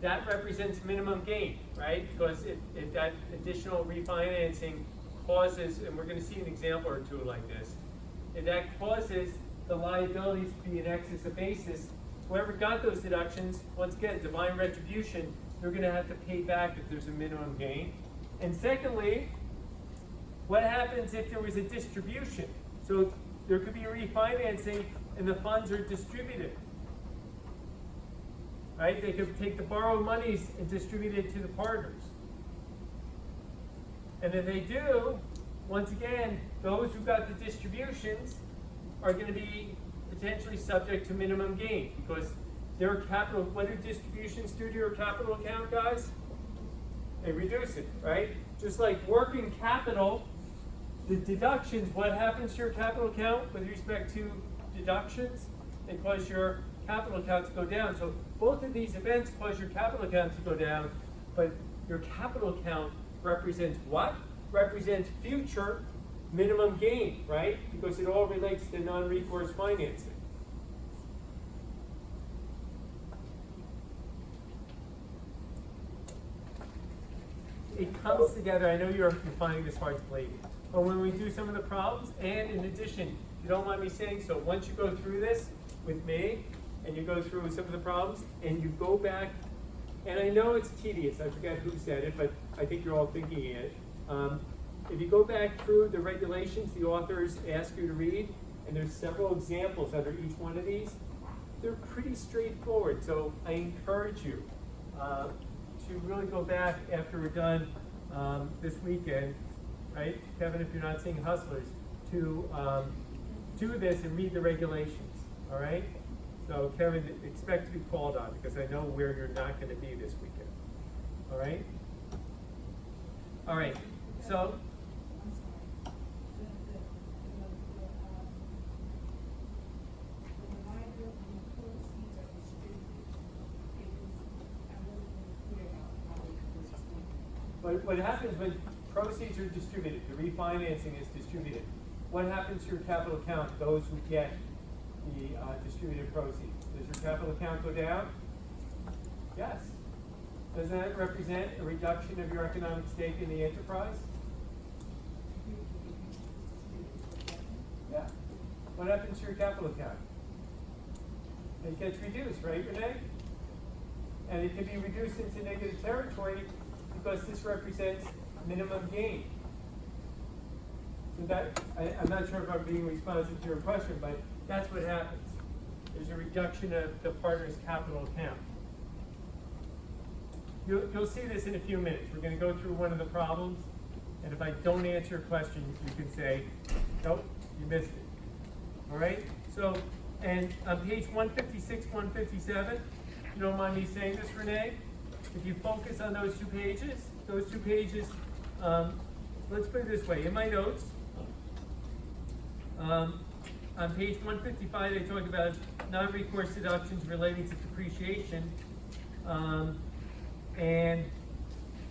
Speaker 1: That represents minimum gain, right? Because if that additional refinancing causes, and we're going to see an example or two like this, if that causes the liabilities to be in excess of basis, whoever got those deductions, once again, divine retribution, they're going to have to pay back if there's a minimum gain. And secondly, what happens if there was a distribution? So there could be a refinancing and the funds are distributed. Right? They could take the borrowed monies and distribute it to the partners. And if they do, once again, those who got the distributions are going to be potentially subject to minimum gain because their capital, what do distributions do to your capital account, guys? They reduce it, right? Just like working capital, the deductions, what happens to your capital account with respect to deductions? They cause your capital account to go down. So both of these events cause your capital account to go down, but your capital account represents what? Represents future minimum gain, right? Because it all relates to non-recourse financing. It comes together. I know you're finding this hard to believe. But when we do some of the problems, and in addition, if you don't mind me saying so, once you go through this with me, and you go through some of the problems, and you go back, and I know it's tedious, I forget who said it, but I think you're all thinking it. If you go back through the regulations the authors ask you to read, and there's several examples under each one of these, they're pretty straightforward. So I encourage you to really go back after we're done this weekend, right? Kevin, if you're not seeing Hustlers, to do this and read the regulations, all right? So Kevin, expect to be called on because I know where you're not gonna be this weekend. All right? All right, so,
Speaker 6: I'm sorry. The liability proceeds are distributed. It was, I wasn't clear about how they were distributed.
Speaker 1: what happens when proceeds are distributed, the refinancing is distributed, what happens to your capital account, those who get the distributed proceeds? Does your capital account go down? Yes. Doesn't that represent a reduction of your economic stake in the enterprise? Yeah. What happens to your capital account? It gets reduced, right, Renee? And it can be reduced into negative territory because this represents minimum gain. So that, I'm not sure if I'm being responsive to your question, but that's what happens. There's a reduction of the partner's capital account. You'll see this in a few minutes. We're going to go through one of the problems, and if I don't answer your question, you can say, nope, you missed it. All right? So, and on page 156, 157, you don't mind me saying this, Renee? If you focus on those two pages, let's put it this way. In my notes, on page 155, they talk about non-recourse deductions relating to depreciation. And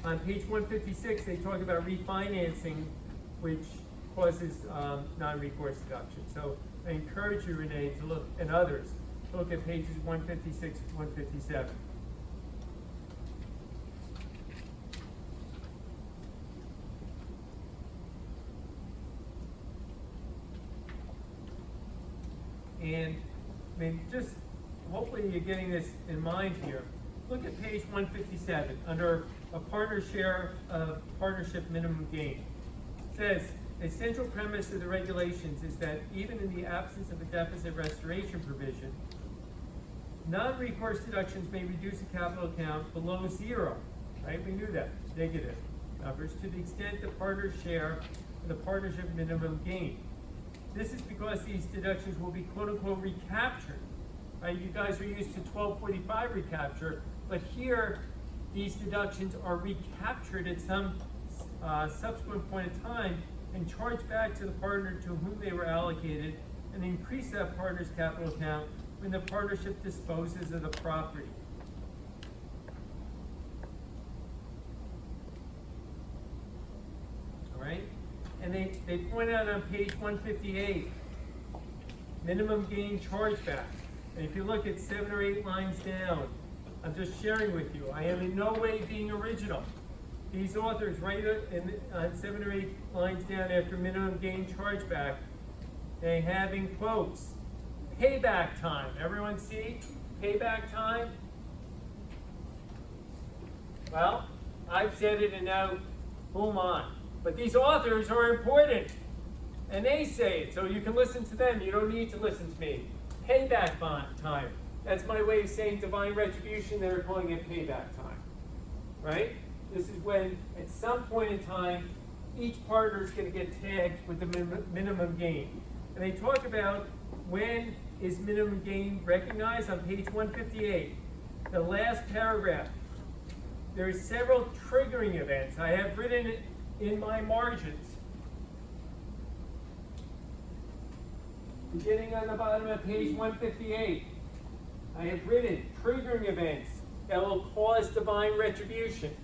Speaker 1: on page 156, they talk about refinancing, which causes non-recourse deduction. So I encourage you, Renee, to look, and others, to look at pages 156 and 157. And I mean, just hopefully you're getting this in mind here. Look at page 157 under a partner share of partnership minimum gain. It says, a central premise of the regulations is that even in the absence of a deficit restoration provision, non-recourse deductions may reduce a capital account below zero, right? We knew that, negative numbers, to the extent the partners share the partnership minimum gain. This is because these deductions will be quote-unquote recaptured, right? You guys are used to 1245 recapture, but here, these deductions are recaptured at some subsequent point in time and charged back to the partner to whom they were allocated and increase that partner's capital account when the partnership disposes of the property. All right? And they point out on page 158, minimum gain chargeback. And if you look at 7 or 8 lines down, I'm just sharing with you. I am in no way being original. These authors, right on 7 or 8 lines down after minimum gain chargeback, they have in quotes, payback time. Everyone see payback time? Well, I've said it and now boom on. But these authors are important. And they say it, so you can listen to them. You don't need to listen to me. Payback time. That's my way of saying divine retribution. They're calling it payback time. Right? This is when, at some point in time, each partner is going to get tagged with the minimum gain. And they talk about when is minimum gain recognized on page 158. The last paragraph. There are several triggering events. I have written it in my margins. Beginning on the bottom of page 158, I have written triggering events that will cause divine retribution.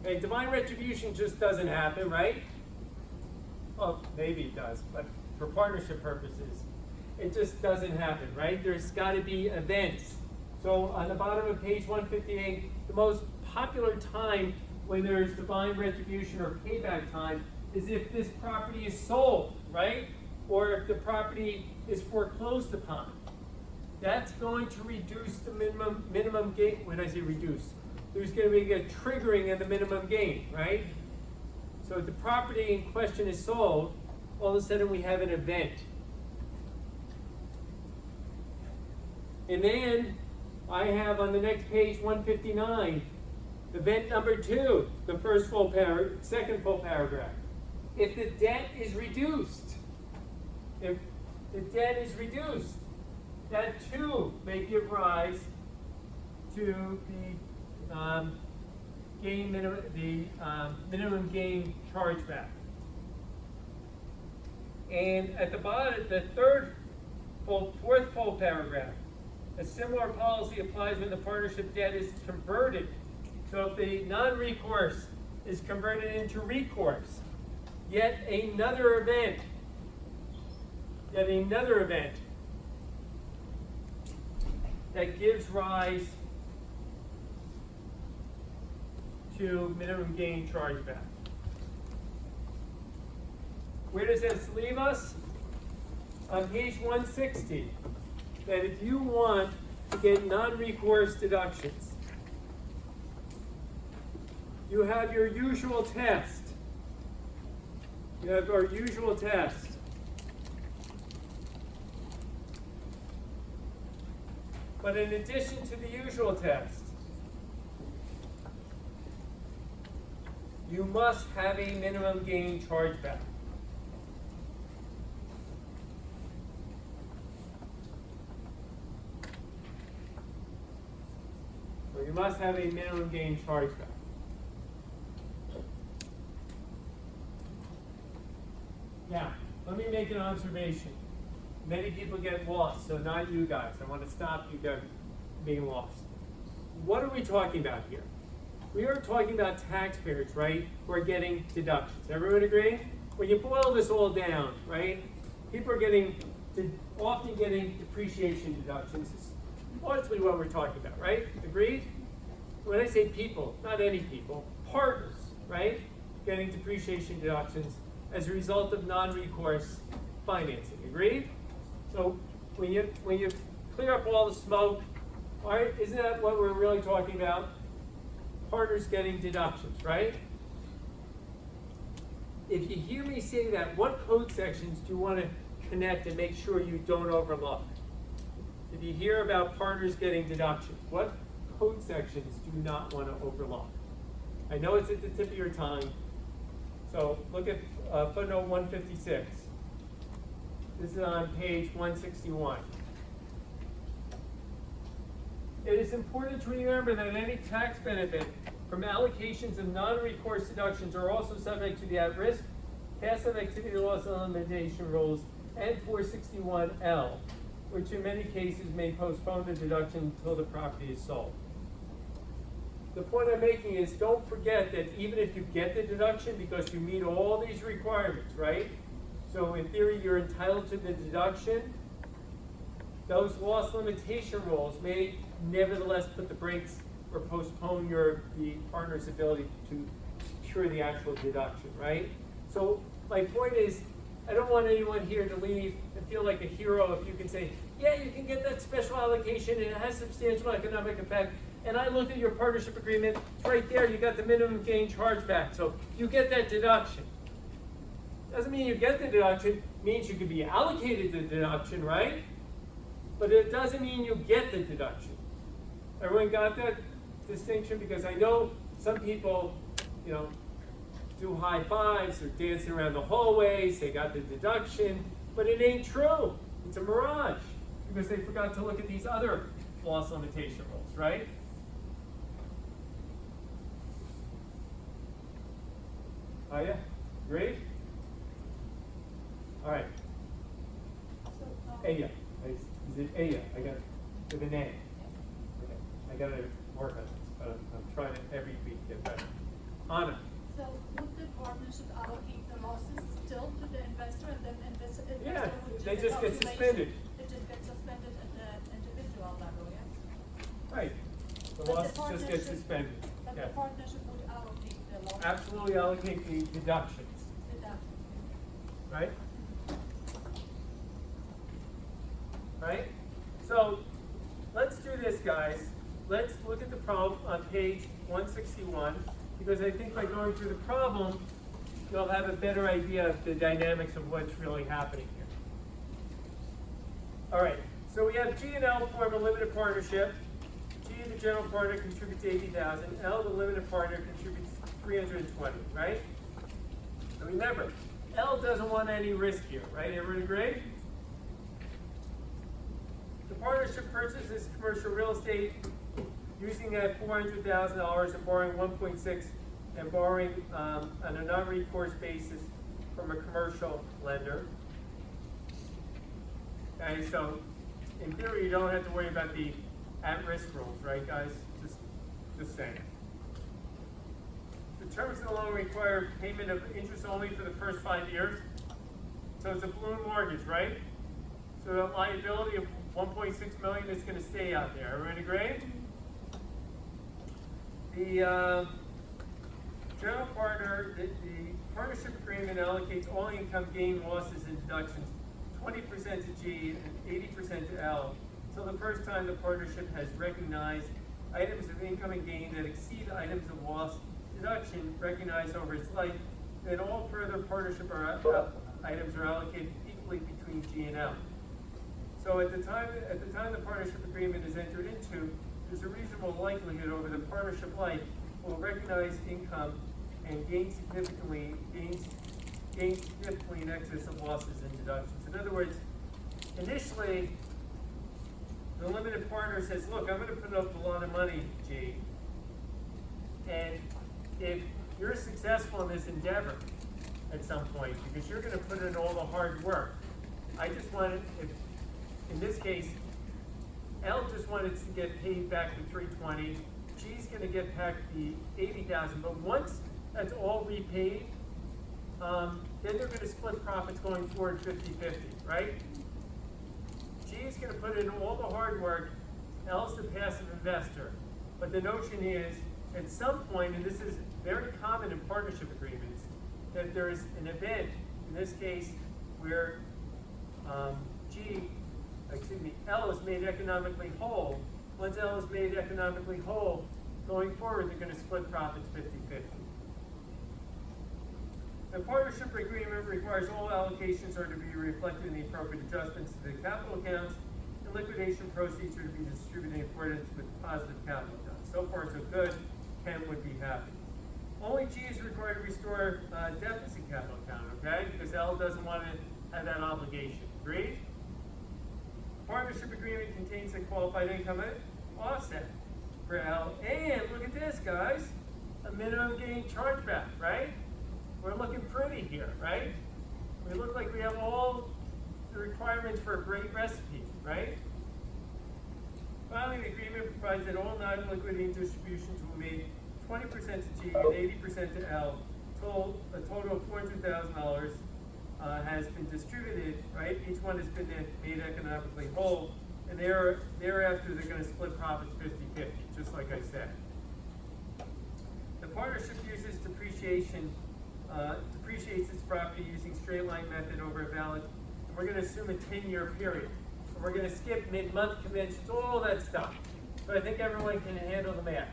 Speaker 1: Okay, divine retribution just doesn't happen, right? Well, maybe it does, but for partnership purposes, it just doesn't happen, right? There's got to be events. So on the bottom of page 158, the most popular time when there's divine retribution or payback time is if this property is sold, right? Or if the property is foreclosed upon. That's going to reduce the minimum gain. When I say reduce, there's going to be a triggering of the minimum gain, right? So if the property in question is sold, all of a sudden we have an event. And then I have on the next page 159, event number 2, the second full paragraph. If the debt is reduced, if the debt is reduced, That too may give rise to the minimum gain chargeback. And at the bottom, the fourth full paragraph, a similar policy applies when the partnership debt is converted. So if the non-recourse is converted into recourse, yet another event that gives rise to minimum gain chargeback. Where does this leave us? On page 160, that if you want to get non-recourse deductions, you have your usual test. You have our usual test. But in addition to the usual test, you must have a minimum gain chargeback. So you must have a minimum gain chargeback. Now, let me make an observation. Many people get lost, so not you guys. I want to stop you guys being lost. What are we talking about here? We are talking about taxpayers, right, who are getting deductions. Everyone agree? When you boil this all down, right, people are often getting depreciation deductions. Is largely what we're talking about, right? Agreed? When I say people, not any people, partners, right, getting depreciation deductions as a result of non-recourse financing. Agreed? So when you clear up all the smoke, all right, isn't that what we're really talking about? Partners getting deductions, right? If you hear me say that, what code sections do you want to connect and make sure you don't overlook? If you hear about partners getting deductions, what code sections do you not want to overlook? I know it's at the tip of your tongue, so look at footnote 156. This is on page 161. It is important to remember that any tax benefit from allocations of non-recourse deductions are also subject to the at-risk, passive activity loss elimination rules, and 461L, which in many cases may postpone the deduction until the property is sold. The point I'm making is don't forget that even if you get the deduction because you meet all these requirements, right? So in theory, you're entitled to the deduction. Those loss limitation rules may nevertheless put the brakes or postpone the partner's ability to secure the actual deduction, right? So my point is, I don't want anyone here to leave and feel like a hero if you can say, yeah, you can get that special allocation and it has substantial economic effect. And I looked at your partnership agreement, it's right there, you got the minimum gain chargeback. So you get that deduction. Doesn't mean you get the deduction, it means you can be allocated the deduction, right? But it doesn't mean you get the deduction. Everyone got that distinction? Because I know some people, do high fives or dancing around the hallways, they got the deduction, but it ain't true. It's a mirage because they forgot to look at these other loss limitation rules, right? Oh yeah, great. All right. Aya, is it Aya? I got with an A. Okay, I got to work on this, but I'm trying to every week get better. Anna.
Speaker 6: So would the partnership allocate the losses still to the investor and then investor
Speaker 1: Yeah,
Speaker 6: would
Speaker 1: they
Speaker 6: do
Speaker 1: just
Speaker 6: the
Speaker 1: get
Speaker 6: calculation?
Speaker 1: suspended.
Speaker 6: It just gets suspended at the individual level, yes?
Speaker 1: Right. The
Speaker 6: But
Speaker 1: loss
Speaker 6: the
Speaker 1: just gets
Speaker 6: partnership-
Speaker 1: suspended.
Speaker 6: But
Speaker 1: Yeah.
Speaker 6: the partnership would allocate the losses.
Speaker 1: Absolutely allocate the deductions, right? Right? So let's do this, guys. Let's look at the problem on page 161, because I think by going through the problem, you'll have a better idea of the dynamics of what's really happening here. All right, so we have G and L form a limited partnership. G, the general partner, contributes 80,000. L, the limited partner, contributes 320, right? And remember, L doesn't want any risk here, right? Everyone agree? The partnership purchases commercial real estate using that $400,000 and borrowing 1.6 and borrowing on a non-recourse basis from a commercial lender. Okay, so in theory, you don't have to worry about the at-risk rules, right, guys? Just saying. The terms of the loan require payment of interest only for the first 5 years. So it's a balloon mortgage, right? So the liability of 1.6 million is going to stay out there. Everyone agree? The general partner, the partnership agreement allocates all income, gain, losses, and deductions, 20% to G and 80% to L, until the first time the partnership has recognized items of income and gain that exceed items of loss deduction recognized over its life. Then all further partnership items are allocated equally between G and L. So at the time the partnership agreement is entered into, there's a reasonable likelihood over the partnership life will recognize income and gain significantly in excess of losses and deductions. In other words, initially, the limited partner says, look, I'm going to put up a lot of money, G, and if you're successful in this endeavor at some point, because you're going to put in all the hard work, I just wanted, in this case, L just wanted to get paid back the 320. G's going to get back the 80,000. But once that's all repaid, then they're going to split profits going forward 50-50, right? G is going to put in all the hard work. L's the passive investor. But the notion is, at some point, and this is very common in partnership agreements, that there is an event, in this case, where L is made economically whole. Once L is made economically whole, going forward, they're going to split profits 50-50. The partnership agreement requires all allocations are to be reflected in the appropriate adjustments to the capital accounts, and liquidation proceeds are to be distributed in accordance with positive capital accounts. So far, so good. Ken would be happy. Only G is required to restore deficit capital account, okay? Because L doesn't want to have that obligation. Agreed? Partnership agreement contains a qualified income offset for L. And look at this, guys. A minimum gain chargeback, right? We're looking pretty here, right? We look like we have all the requirements for a great recipe, right? Finally, the agreement provides that all non-liquidating distributions will be made 20% to G and 80% to L. A total of $400,000 has been distributed, right? Each one has been made economically whole, and thereafter they're going to split profits 50-50, just like I said. The partnership uses depreciates its property using straight line method over a valid, and we're going to assume a 10-year period. And we're going to skip mid-month conventions, all that stuff. So I think everyone can handle the math.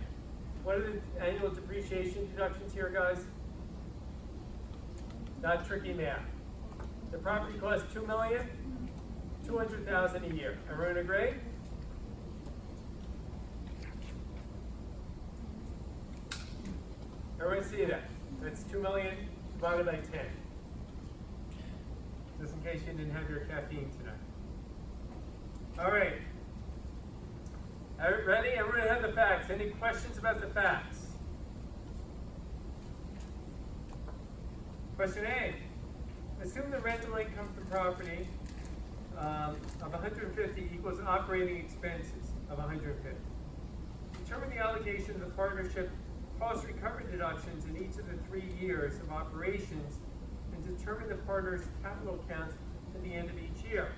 Speaker 1: What are the annual depreciation deductions here, guys? Not tricky math. The property costs $2 million, $200,000 a year. Everyone agree? Everyone see that? That's $2 million divided by 10. Just in case you didn't have your caffeine tonight. All right. Ready? Everyone have the facts. Any questions about the facts? Question A. Assume the rental income from property of 150 equals operating expenses of 150. Determine the allocation of the partnership cost recovery deductions in each of the 3 years of operations and determine the partner's capital account at the end of each year.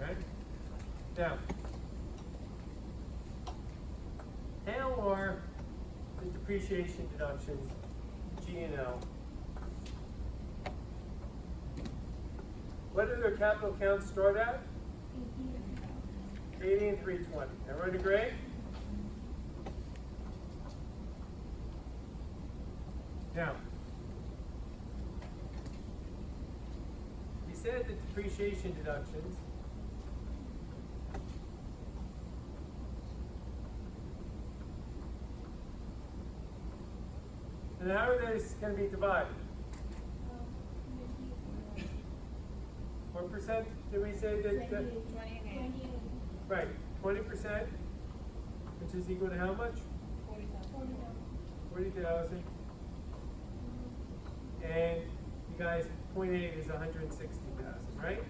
Speaker 1: Okay? Now, how are the depreciation deductions G and L? What do their capital accounts start at? 80 and 320. Everyone agree? Now, we said that depreciation deductions and how are those going to be divided? percent, did we say that?
Speaker 6: 28.
Speaker 1: Right, 20%, which is equal to how much? 40,000. And you guys, 0.8 is 160,000, right?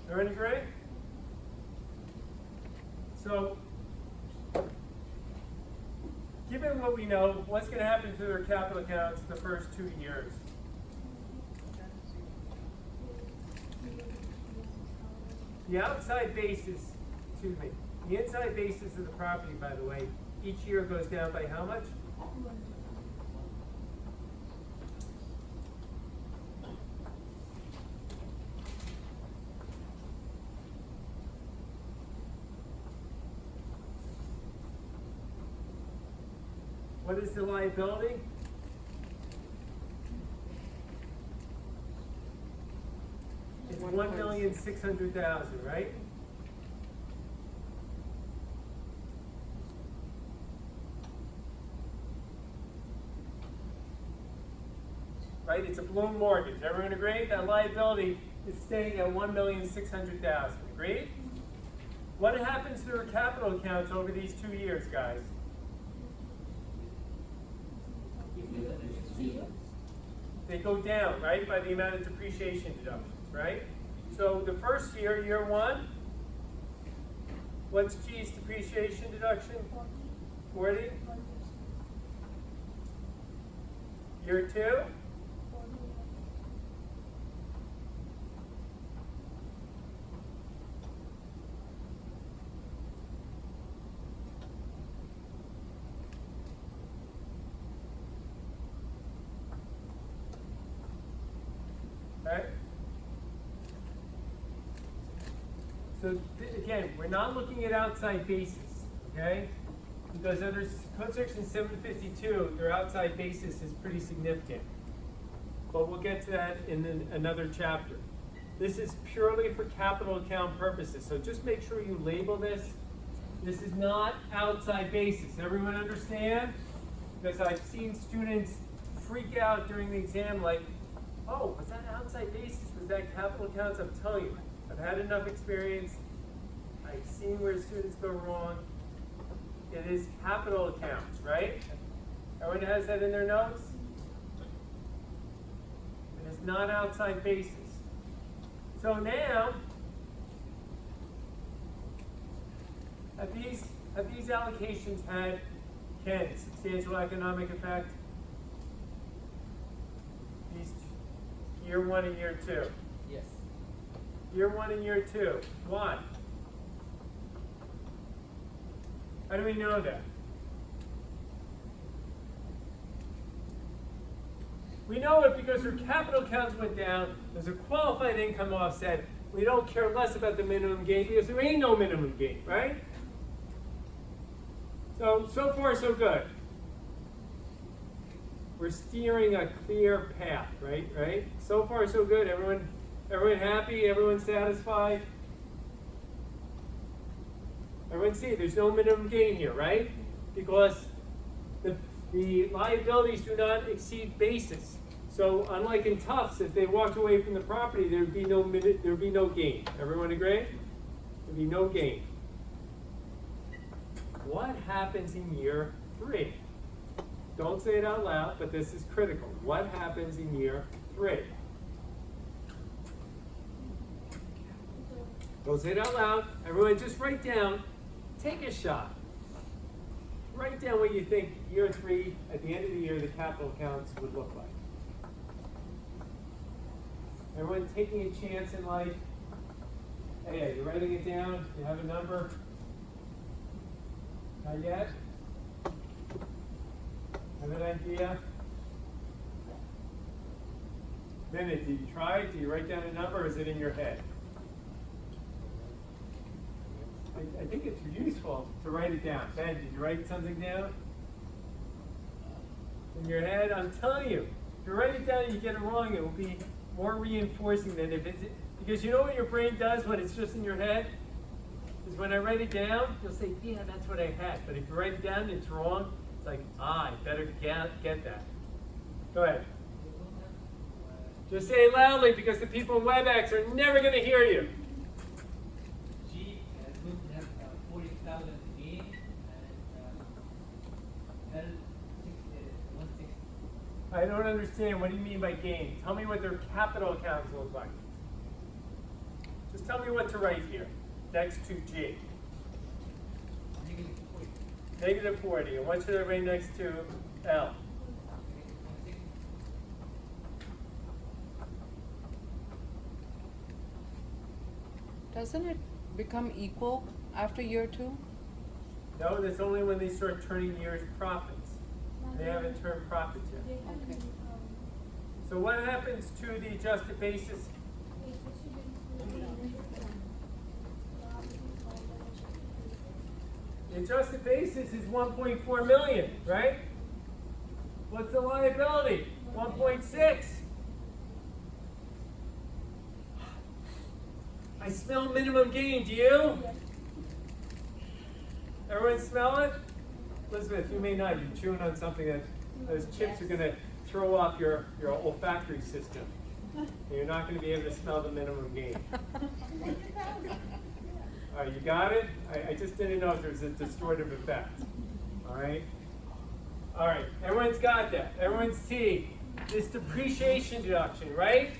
Speaker 1: Everyone agree? So, given what we know, what's going to happen to their capital accounts the first 2 years? The outside basis, excuse me, the inside basis of the property, by the way, each year goes down by how much? What is the liability? It's 1,600,000, right? Right, it's a balloon mortgage. Everyone agree? That liability is staying at 1,600,000. Agreed? What happens to their capital accounts over these 2 years, guys? They go down, right, by the amount of depreciation deductions, right? So the first year, year one, what's G's depreciation deduction? 40? Year two? Okay. So again, we're not looking at outside basis, okay? Because under Code Section 752, their outside basis is pretty significant. But we'll get to that in another chapter. This is purely for capital account purposes. So just make sure you label this. This is not outside basis. Everyone understand? Because I've seen students freak out during the exam like, oh, was that outside basis? Was that capital accounts? I'm telling you, I've had enough experience. I've seen where students go wrong. It is capital accounts, right? Everyone has that in their notes? It is not outside basis. So now, have these allocations had, Ken, substantial economic effect? These year one and year two.
Speaker 5: Yes.
Speaker 1: Year one and year two. Why? How do we know that? We know it because her capital accounts went down. There's a qualified income offset. We don't care less about the minimum gain because there ain't no minimum gain, right? So far so good. We're steering a clear path, right? So far so good. Everyone happy? Everyone satisfied? Everyone see there's no minimum gain here, right? Because the liabilities do not exceed basis. So unlike in Tufts, if they walked away from the property, there'd be no gain. Everyone agree? There'd be no gain. What happens in year three? Don't say it out loud, but this is critical. What happens in year three? Don't say it out loud. Everyone just write down. Take a shot. Write down what you think year three, at the end of the year, the capital accounts would look like. Everyone taking a chance in life. Hey, you're writing it down? You have a number? Not yet? Have an idea? Minute, did you try it? Do you write down a number, or is it in your head? I think it's useful to write it down. Ben, did you write something down? In your head? I'm telling you, if you write it down and you get it wrong, it will be more reinforcing than if it's, because you know what your brain does when it's just in your head? Is when I write it down, you'll say, yeah, that's what I had. But if you write it down and it's wrong, it's like, I better get that. Go ahead. Just say it loudly because the people in WebEx are never going to hear you.
Speaker 7: G is going to have 40,000 gain and L 160.
Speaker 1: I don't understand. What do you mean by gain? Tell me what their capital accounts look like. Just tell me what to write here. Next to G.
Speaker 7: Negative 40.
Speaker 1: Negative 40. And what should I write next to L?
Speaker 2: Doesn't it become equal after year 2?
Speaker 1: No, that's only when they start turning years profits. They haven't turned profits yet.
Speaker 2: Okay.
Speaker 1: So what happens to the adjusted basis? The adjusted basis is 1.4 million, right? What's the liability? 1.6. I smell minimum gain, do you? Everyone smell it? Elizabeth, you may not. You're chewing on something that those chips are going to throw off your olfactory system. And you're not going to be able to smell the minimum gain. All right, you got it? I just didn't know if there's a distortive effect. All right? All right, everyone's got that. Everyone see this depreciation deduction, right?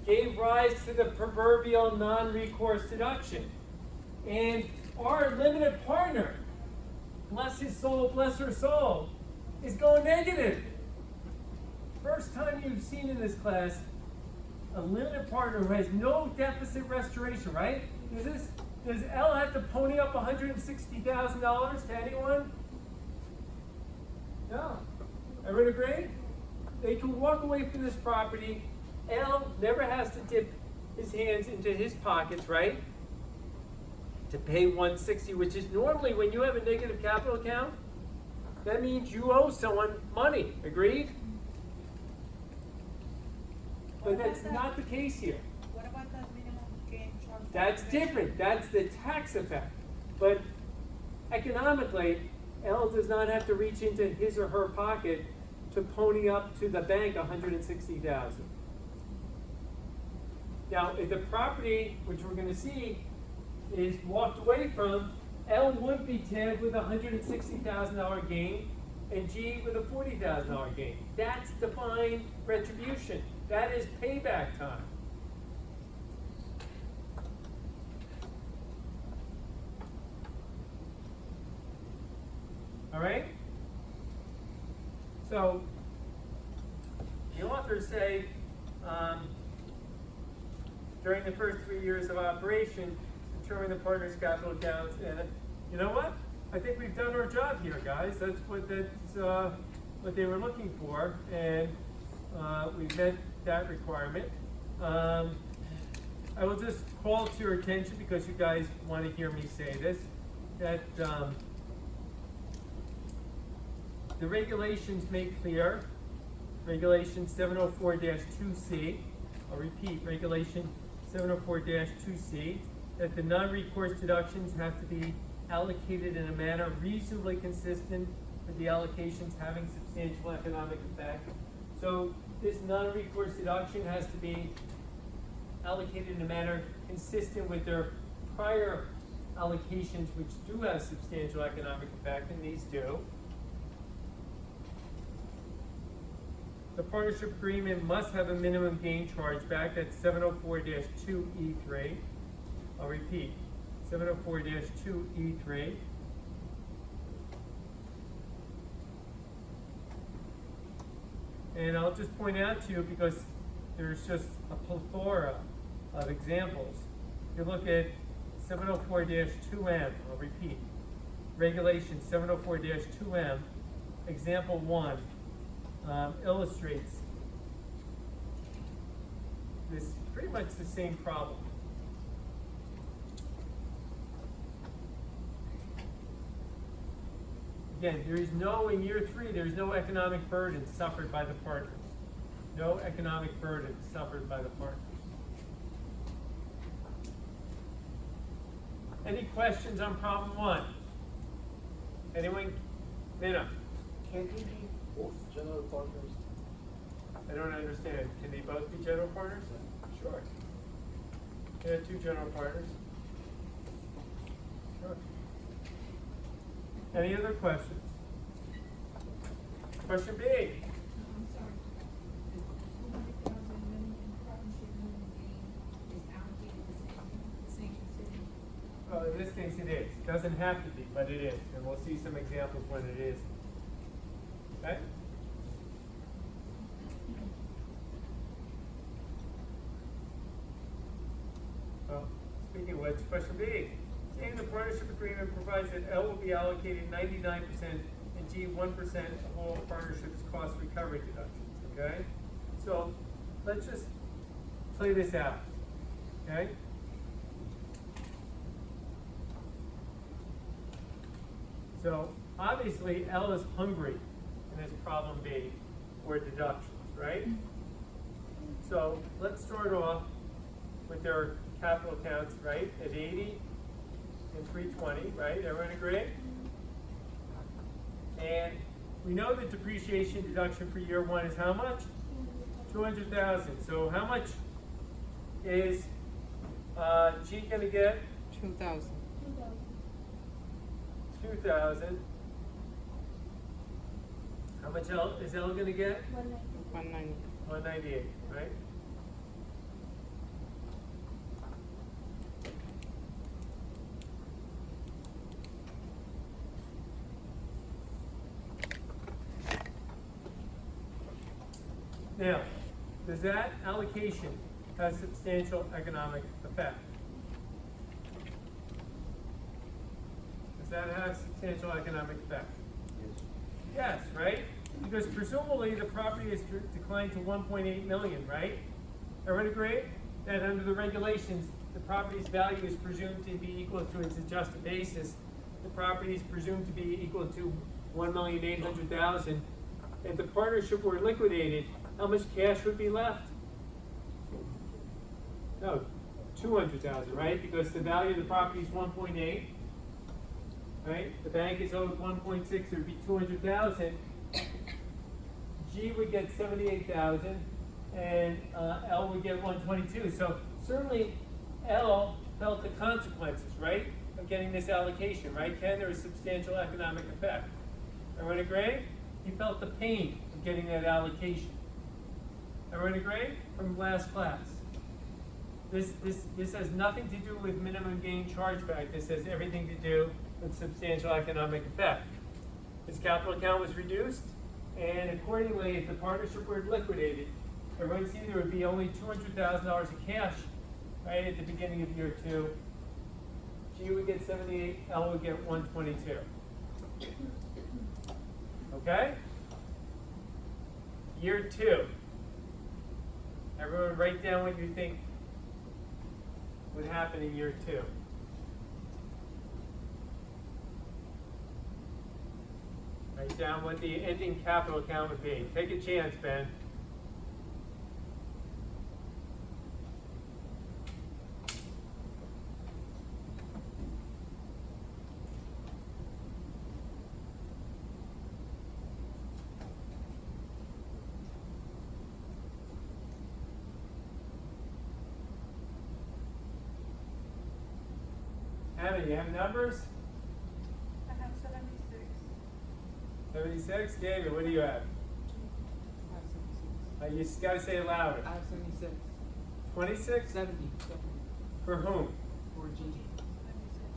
Speaker 1: Gave rise to the proverbial non-recourse deduction. And our limited partner, bless his soul, bless her soul, is going negative. First time you've seen in this class a limited partner who has no deficit restoration, right? Does L have to pony up $160,000 to anyone? No. Everyone agree? They can walk away from this property. L never has to dip his hands into his pockets, right? To pay 160, which is normally when you have a negative capital account, that means you owe someone money. Agreed? But that's not the case here.
Speaker 6: What about the minimum gain charge?
Speaker 1: That's different. That's the tax effect. But economically, L does not have to reach into his or her pocket to pony up to the bank $160,000. Now, if the property, which we're going to see, is walked away from, L would be tagged with a $160,000 gain, and G with a $40,000 gain. That's divine retribution. That is payback time. All right? So, the authors say, during the first 3 years of operation, determine the partner's capital accounts, and you know what? I think we've done our job here, guys. That's what they were looking for, and we've met that requirement. I will just call to your attention, because you guys want to hear me say this, that the regulations make clear, Regulation 704-2C, I'll repeat, Regulation 704-2C, that the non-recourse deductions have to be allocated in a manner reasonably consistent with the allocations having substantial economic effect. So this non-recourse deduction has to be allocated in a manner consistent with their prior allocations, which do have substantial economic effect, and these do. The partnership agreement must have a minimum gain chargeback. That's 704-2E3. I'll repeat, 704-2E3. And I'll just point out to you, because there's just a plethora of examples. If you look at 704-2M, I'll repeat, Regulation 704-2M, example 1, illustrates this pretty much the same problem. Again, there is no, in year 3, there is no economic burden suffered by the partners. No economic burden suffered by the partners. Any questions on problem 1? Anyone? Minna?
Speaker 8: Can he be both general partners?
Speaker 1: I don't understand. Can they both be general partners? Sure. Yeah, two general partners. Sure. Any other questions? Question B.
Speaker 6: I'm sorry. The 200,000 minimum partnership minimum gain is allocated the same percentage.
Speaker 1: In this case, it is. Doesn't have to be, but it is. And we'll see some examples when it is. Okay? Well, speaking of which, question B. Saying the partnership agreement provides that L will be allocated 99% and G 1% of all partnership's cost recovery deductions. Okay? So let's just play this out. Okay? So obviously L is hungry in this problem B for deductions, right? So let's start off with their capital accounts, right, at 80 and 320, right? Everyone agree? And we know the depreciation deduction for year one is how much? 200,000. So how much is G going to get?
Speaker 2: 2,000.
Speaker 1: 2,000. How much is L going to get?
Speaker 2: 190.
Speaker 1: 198, right? Now, does that allocation have substantial economic effect? Does that have substantial economic effect? Yes, right? Because presumably the property is declined to 1.8 million, right? Everyone agree? That under the regulations, the property's value is presumed to be equal to its adjusted basis. The property is presumed to be equal to 1,800,000. If the partnership were liquidated, how much cash would be left? No, 200,000, right? Because the value of the property is 1.8. Right? The bank is owed 1.6, it would be 200,000. G would get 78,000, and L would get 122. So certainly L felt the consequences, right, of getting this allocation, right? Ken, there was substantial economic effect. Everyone agree? He felt the pain of getting that allocation. Everyone agree? From last class. This has nothing to do with minimum gain chargeback. This has everything to do with substantial economic effect. His capital account was reduced, and accordingly, if the partnership were liquidated, everyone see there would be only $200,000 in cash, right, at the beginning of year two. G would get 78, L would get 122. Okay? Year two. Everyone write down what you think would happen in year two. Write down what the ending capital account would be. Take a chance, Ben. Anna, you have numbers?
Speaker 6: I have 76.
Speaker 1: 76? David, what do you have? You just gotta say it louder.
Speaker 5: I have 76.
Speaker 1: 26?
Speaker 5: 70.
Speaker 1: For whom?
Speaker 5: For G.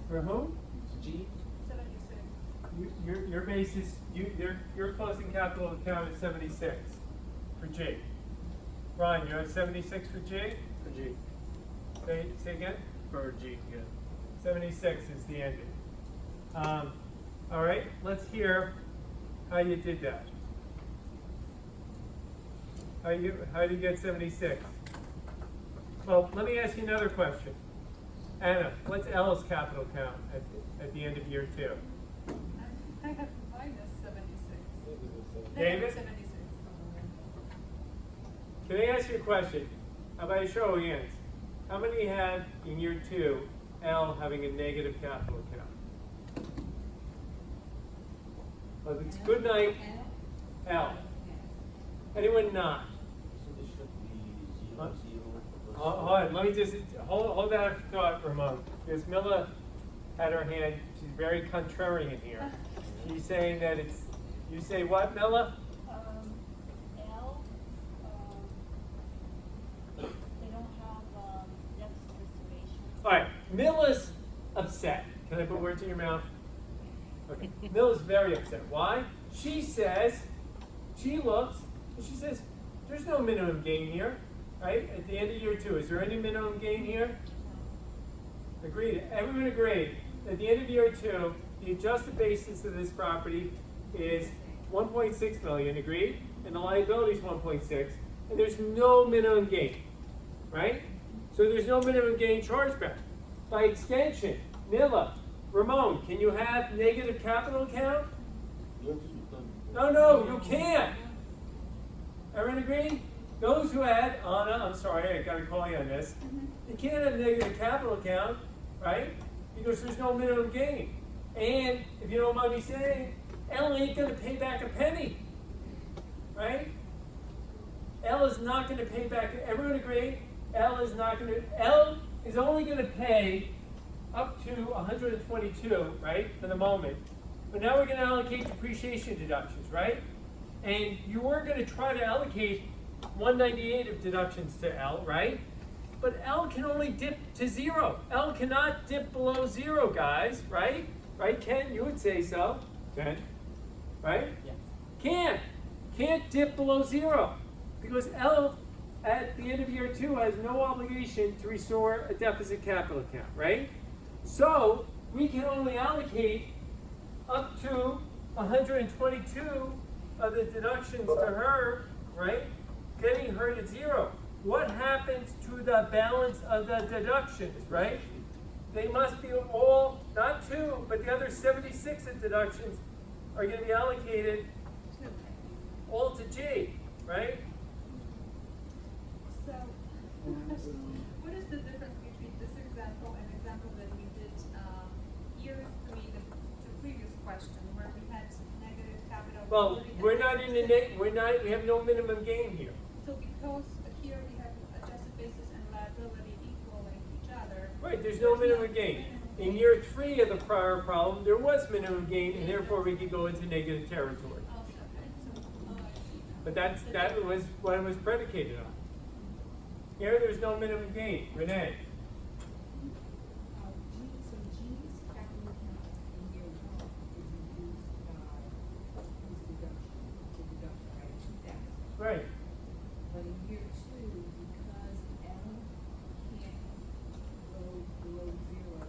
Speaker 1: For whom?
Speaker 5: G.
Speaker 6: 76.
Speaker 1: Your basis, your closing capital account is 76 for G. Ron, you have 76 for G?
Speaker 8: For G.
Speaker 1: Say again?
Speaker 8: For G, yeah.
Speaker 1: 76 is the ending. All right, let's hear how you did that. How do you get 76? Well, let me ask you another question. Anna, what's L's capital count at the end of year two?
Speaker 6: I have minus 76.
Speaker 1: David?
Speaker 6: 76.
Speaker 1: Can I ask you a question? How about a show of hands? How many had in year two L having a negative capital account? Well, if it's good night, L. Anyone not? on, let me just, hold that thought for a moment. Because Milla had her hand, she's very contrarian here. She's saying that it's, you say what, Milla?
Speaker 6: L, they don't have, depth reservation.
Speaker 1: Alright, Milla's upset. Can I put words in your mouth? Okay, Milla's very upset. Why? She says, she looks, and she says, there's no minimum gain here, right? At the end of year 2, is there any minimum gain here? Agreed. Everyone agreed. At the end of year 2, the adjusted basis of this property is 1.6 million, agreed? And the liability is 1.6, and there's no minimum gain, right? So there's no minimum gain chargeback. By extension, Milla, Ramon, can you have negative capital account? No, you can't. Everyone agree? Those who had, Anna, I'm sorry, I gotta call you on this. You can't have a negative capital account, right? Because there's no minimum gain. And if you don't mind me saying, L ain't gonna pay back a penny, right? L is not gonna pay back, everyone agree? L is only gonna pay up to 122, right, for the moment. But now we're gonna allocate depreciation deductions, right? And you were gonna try to allocate 198 of deductions to L, right? But L can only dip to 0. L cannot dip below 0, guys, right? Right, Ken? You would say so. Ken? Right? Yeah. Can't dip below 0. Because L, at the end of year 2, has no obligation to restore a deficit capital account, right? So, we can only allocate up to 122 of the deductions to her, right? Getting her to 0. What happens to the balance of the deductions, right? They must be all, not 2, but the other 76 of deductions are going to be allocated all to G, right?
Speaker 8: So, what is the difference between this example and example that we did year 3, the previous question, where we had negative capital?
Speaker 1: Well, we're not in the we have no minimum gain here.
Speaker 8: So because here we have adjusted basis and liability equaling each other.
Speaker 1: Right, there's no minimum gain. In year 3 of the prior problem, there was minimum gain, and therefore we could go into negative territory.
Speaker 8: Oh, okay. So, I see now.
Speaker 1: But that was what it was predicated on. Here, there's no minimum gain. Renee?
Speaker 6: So G's capital account in year 1 is reduced by his deduction, right? 2,000.
Speaker 1: Right.
Speaker 6: But in year 2, because L can't go below 0,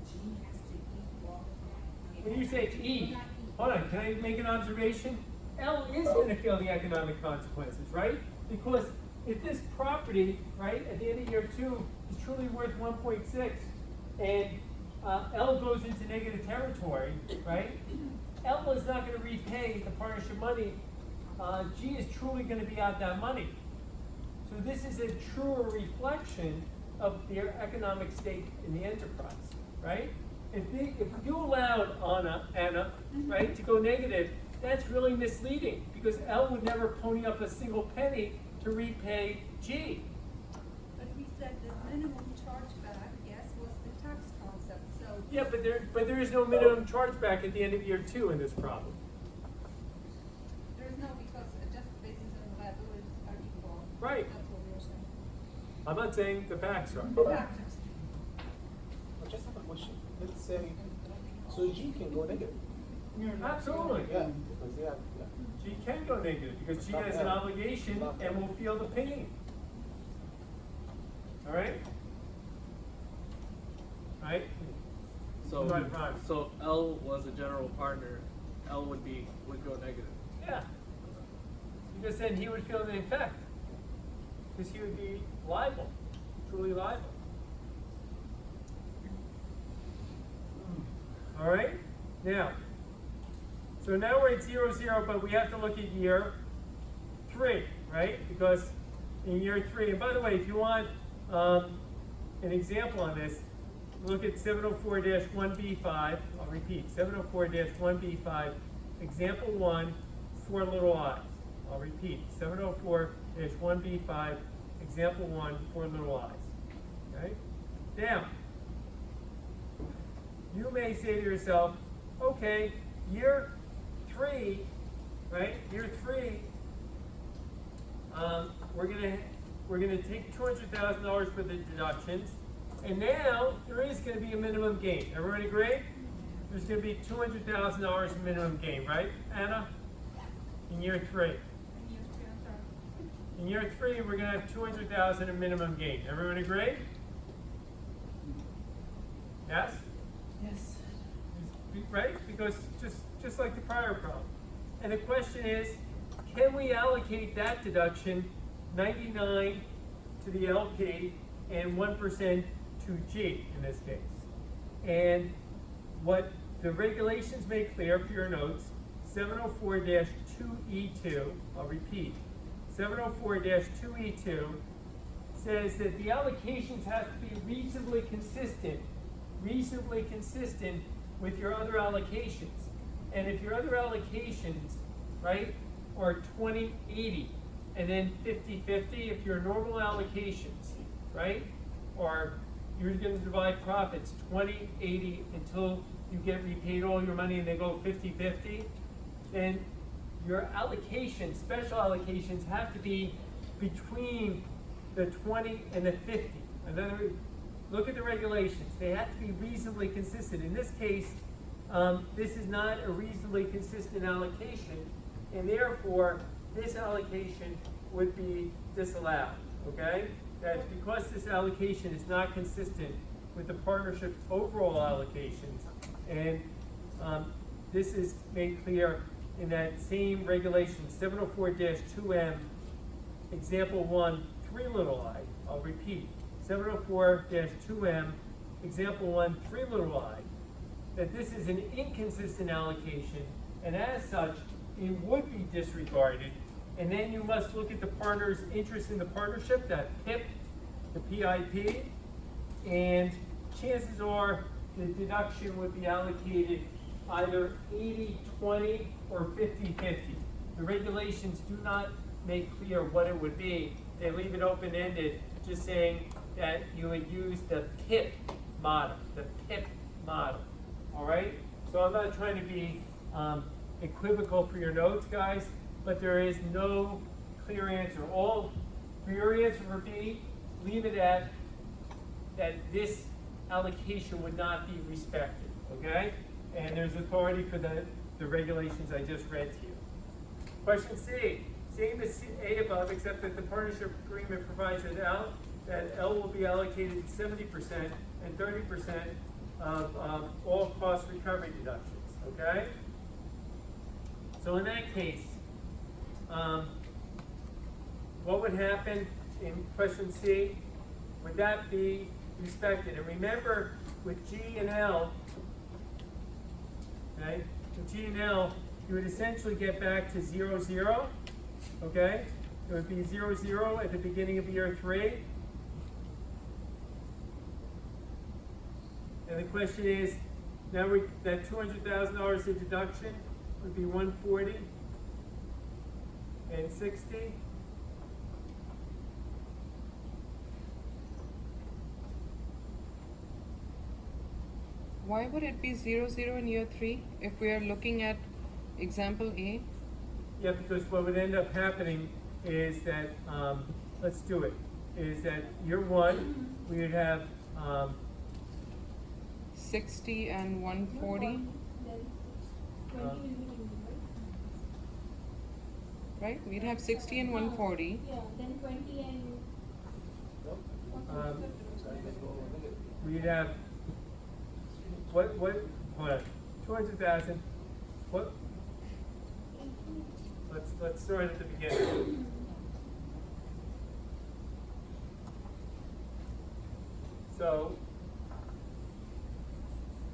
Speaker 6: G has to equal that.
Speaker 1: When you say E, hold on, can I make an observation? L is going to feel the economic consequences, right? Because if this property, right, at the end of year 2 is truly worth 1.6, and L goes into negative territory, right? L is not going to repay the partnership money. G is truly going to be out that money. So this is a truer reflection of their economic stake in the enterprise, right? If you allowed Anna, right, to go negative, that's really misleading because L would never pony up a single penny to repay G.
Speaker 8: But we said the minimum chargeback, yes, was the tax concept, so.
Speaker 1: Yeah, but there is no minimum chargeback at the end of year 2 in this problem.
Speaker 8: There's no, because adjusted basis and liabilities are equal.
Speaker 1: Right.
Speaker 8: That's what we were saying.
Speaker 1: I'm not saying the facts are.
Speaker 8: Factors.
Speaker 9: I just have a question. Let's say, so G can go negative.
Speaker 1: Absolutely.
Speaker 9: Yeah, because they have, yeah.
Speaker 1: G can go negative because G has an obligation and will feel the pain. All right? Right?
Speaker 10: So,
Speaker 1: Go ahead, Ron.
Speaker 10: so L was a general partner, L would go negative.
Speaker 1: Yeah. Because then he would feel the effect. Because he would be liable, truly liable. All right? Now, so now we're at 0, 0, but we have to look at year 3, right? Because in year 3, and by the way, if you want an example on this, look at 704-1B5. I'll repeat, 704-1B5, example 1, 4 little i's. I'll repeat, 704-1B5, example 1, 4 little i's. right? Now, you may say to yourself, okay, year 3, right? Year 3, we're gonna take $200,000 for the deductions, and now there is gonna be a minimum gain. Everyone agree? There's gonna be $200,000 in minimum gain, right, Anna? In year 3. In year 3, we're gonna have 200,000 in minimum gain. Everyone agree? Yes?
Speaker 2: Yes.
Speaker 1: Right? Because just like the prior problem. And the question is, can we allocate that deduction 99 to the LP and 1% to G in this case? And what the regulations make clear for your notes, 704-2E2, I'll repeat, 704-2E2 says that the allocations have to be reasonably consistent with your other allocations. And if your other allocations, right, are 20-80 and then 50-50, if your normal allocations, right, or you're going to divide profits 20-80 until you get repaid all your money and they go 50-50, then your allocations, special allocations, have to be between the 20 and the 50. In other words, look at the regulations. They have to be reasonably consistent. In this case, this is not a reasonably consistent allocation, and therefore, this allocation would be disallowed, okay? That's because this allocation is not consistent with the partnership's overall allocations, and this is made clear in that same regulation, 704-2M, example 1, 3 little I. I'll repeat, 704-2M, example 1, 3 little I, that this is an inconsistent allocation, and as such, it would be disregarded, and then you must look at the partner's interest in the partnership, that PIP, the PIP, and chances are the deduction would be allocated either 80-20 or 50-50. The regulations do not make clear what it would be. They leave it open-ended, just saying that you would use the PIP model, all right? So I'm not trying to be equivocal for your notes, guys, but there is no clear answer. All for your answer for B, leave it at that this allocation would not be respected, okay? And there's authority for the regulations I just read to you. Question C, same as A above, except that the partnership agreement provides that L will be allocated 70% and 30% of all cost recovery deductions, okay? So in that case, what would happen in question C? Would that be respected? And remember, with G and L, okay, with G and L, you would essentially get back to 0-0, okay? It would be 0-0 at the beginning of year 3. And the question is, now that $200,000 in deduction would be 140 and 60.
Speaker 2: Why would it be 0-0 in year 3 if we are looking at example A?
Speaker 1: Yeah, because what would end up happening is that, let's do it, is that year 1, we would have
Speaker 2: 60 and 140, right? We'd have 60 and 140.
Speaker 6: Yeah, then 20 and
Speaker 1: we'd have, hold on, 200,000, what? Let's start at the beginning. So,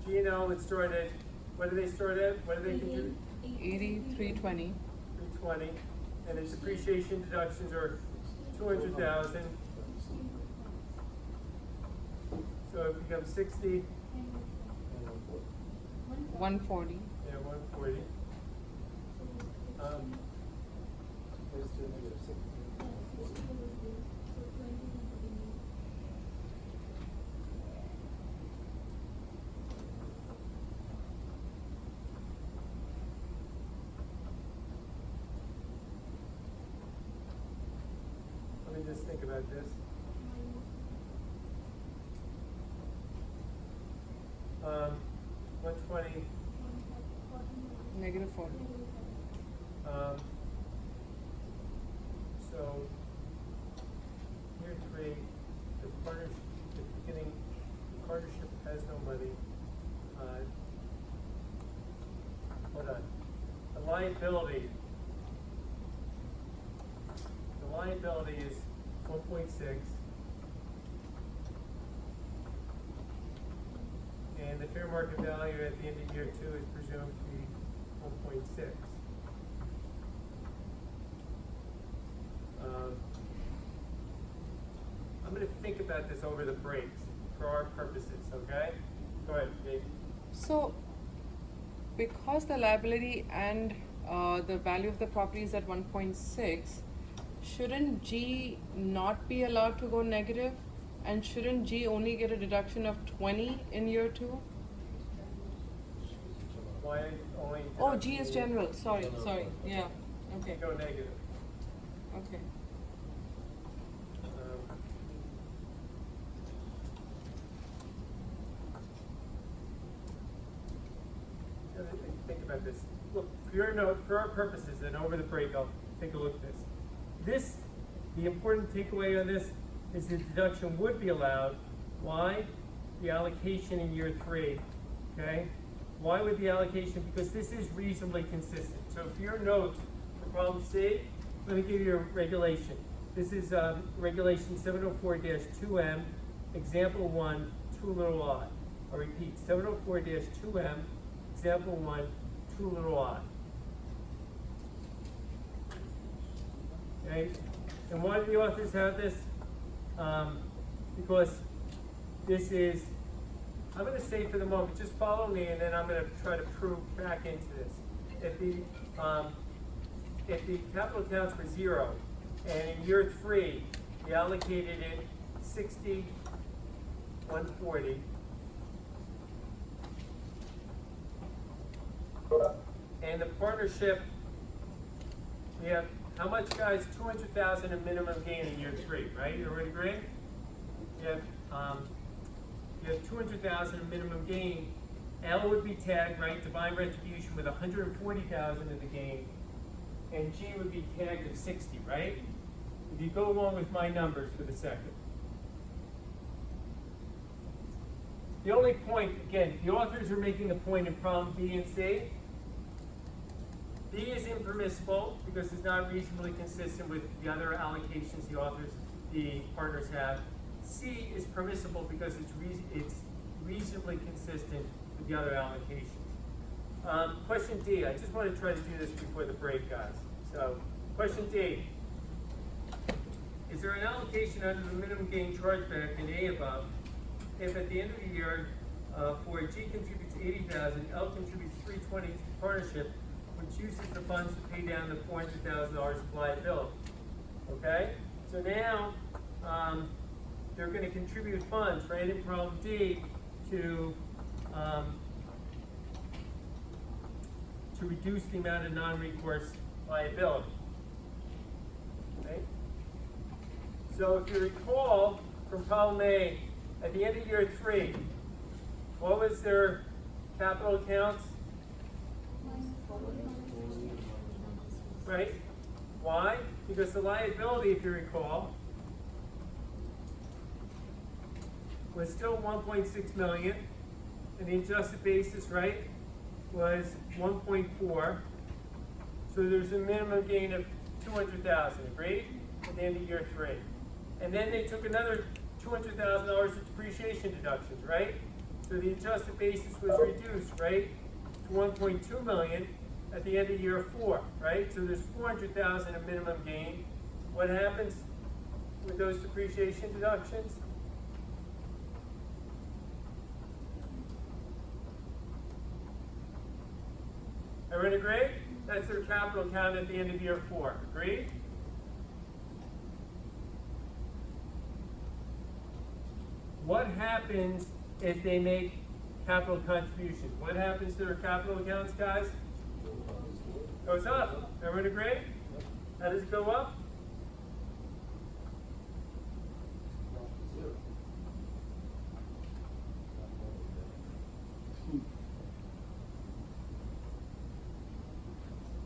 Speaker 1: G and L would start at, what do they start at? What do they contribute?
Speaker 2: 8320.
Speaker 1: 320, and the depreciation deductions are 200,000. So it becomes 60,
Speaker 2: 140.
Speaker 1: yeah, 140. just think about this. Um, 120.
Speaker 2: Negative 40.
Speaker 1: So year 3, the partnership, at the beginning, the partnership has no money. Hold on. The liability is 1.6. And the fair market value at the end of year 2 is presumed to be 1.6. I'm going to think about this over the breaks for our purposes, okay? Go ahead, Dave.
Speaker 2: So, because the liability and the value of the property is at 1.6, shouldn't G not be allowed to go negative? And shouldn't G only get a deduction of 20 in year 2?
Speaker 1: Why only?
Speaker 2: Oh, G is general. Sorry. Yeah. Okay.
Speaker 1: Go negative.
Speaker 2: Okay.
Speaker 1: Think about this. Look, for your note, for our purposes, and over the break, I'll take a look at this. The important takeaway on this is the deduction would be allowed. Why? The allocation in year 3, okay? Why would the allocation? Because this is reasonably consistent. So for your notes, for problem C, let me give you a regulation. This is regulation 704-2M, example 1, too little I. I'll repeat, 704-2M, example 1, too little I. Okay? And why do the authors have this? Because this is, I'm going to say for the moment, just follow me, and then I'm going to try to prove back into this. If the capital accounts were 0, and in year 3, we allocated it 60, 140, and the partnership, we have how much, guys? 200,000 in minimum gain in year 3, right? You already agree? You have 200,000 in minimum gain. L would be tagged, right? Divine retribution with 140,000 of the gain, and G would be tagged at 60, right? If you go along with my numbers for the second. The only point, again, the authors are making a point in problem B and C. B is impermissible because it's not reasonably consistent with the other allocations the partners have. C is permissible because it's reasonably consistent with the other allocations. Question D, I just want to try to do this before the break, guys. So, question D. Is there an allocation under the minimum gain chargeback in A above if at the end of the year, for G contributes 80,000, L contributes 320 to the partnership, which uses the funds to pay down the $400,000 of liability? Okay? So now, they're going to contribute funds, right, in problem D to reduce the amount of non-recourse liability. Okay? So if you recall from problem A, at the end of year 3, what was their capital accounts? Right? Why? Because the liability, if you recall, was still 1.6 million, and the adjusted basis, right, was 1.4. So there's a minimum gain of 200,000, agreed? At the end of year 3. And then they took another $200,000 of depreciation deductions, right? So the adjusted basis was reduced, right, to 1.2 million at the end of year 4, right? So there's 400,000 of minimum gain. What happens with those depreciation deductions? Everyone agree? That's their capital account at the end of year 4. Agreed? What happens if they make capital contributions? What happens to their capital accounts, guys? Goes up. Everyone agree? How does it go up?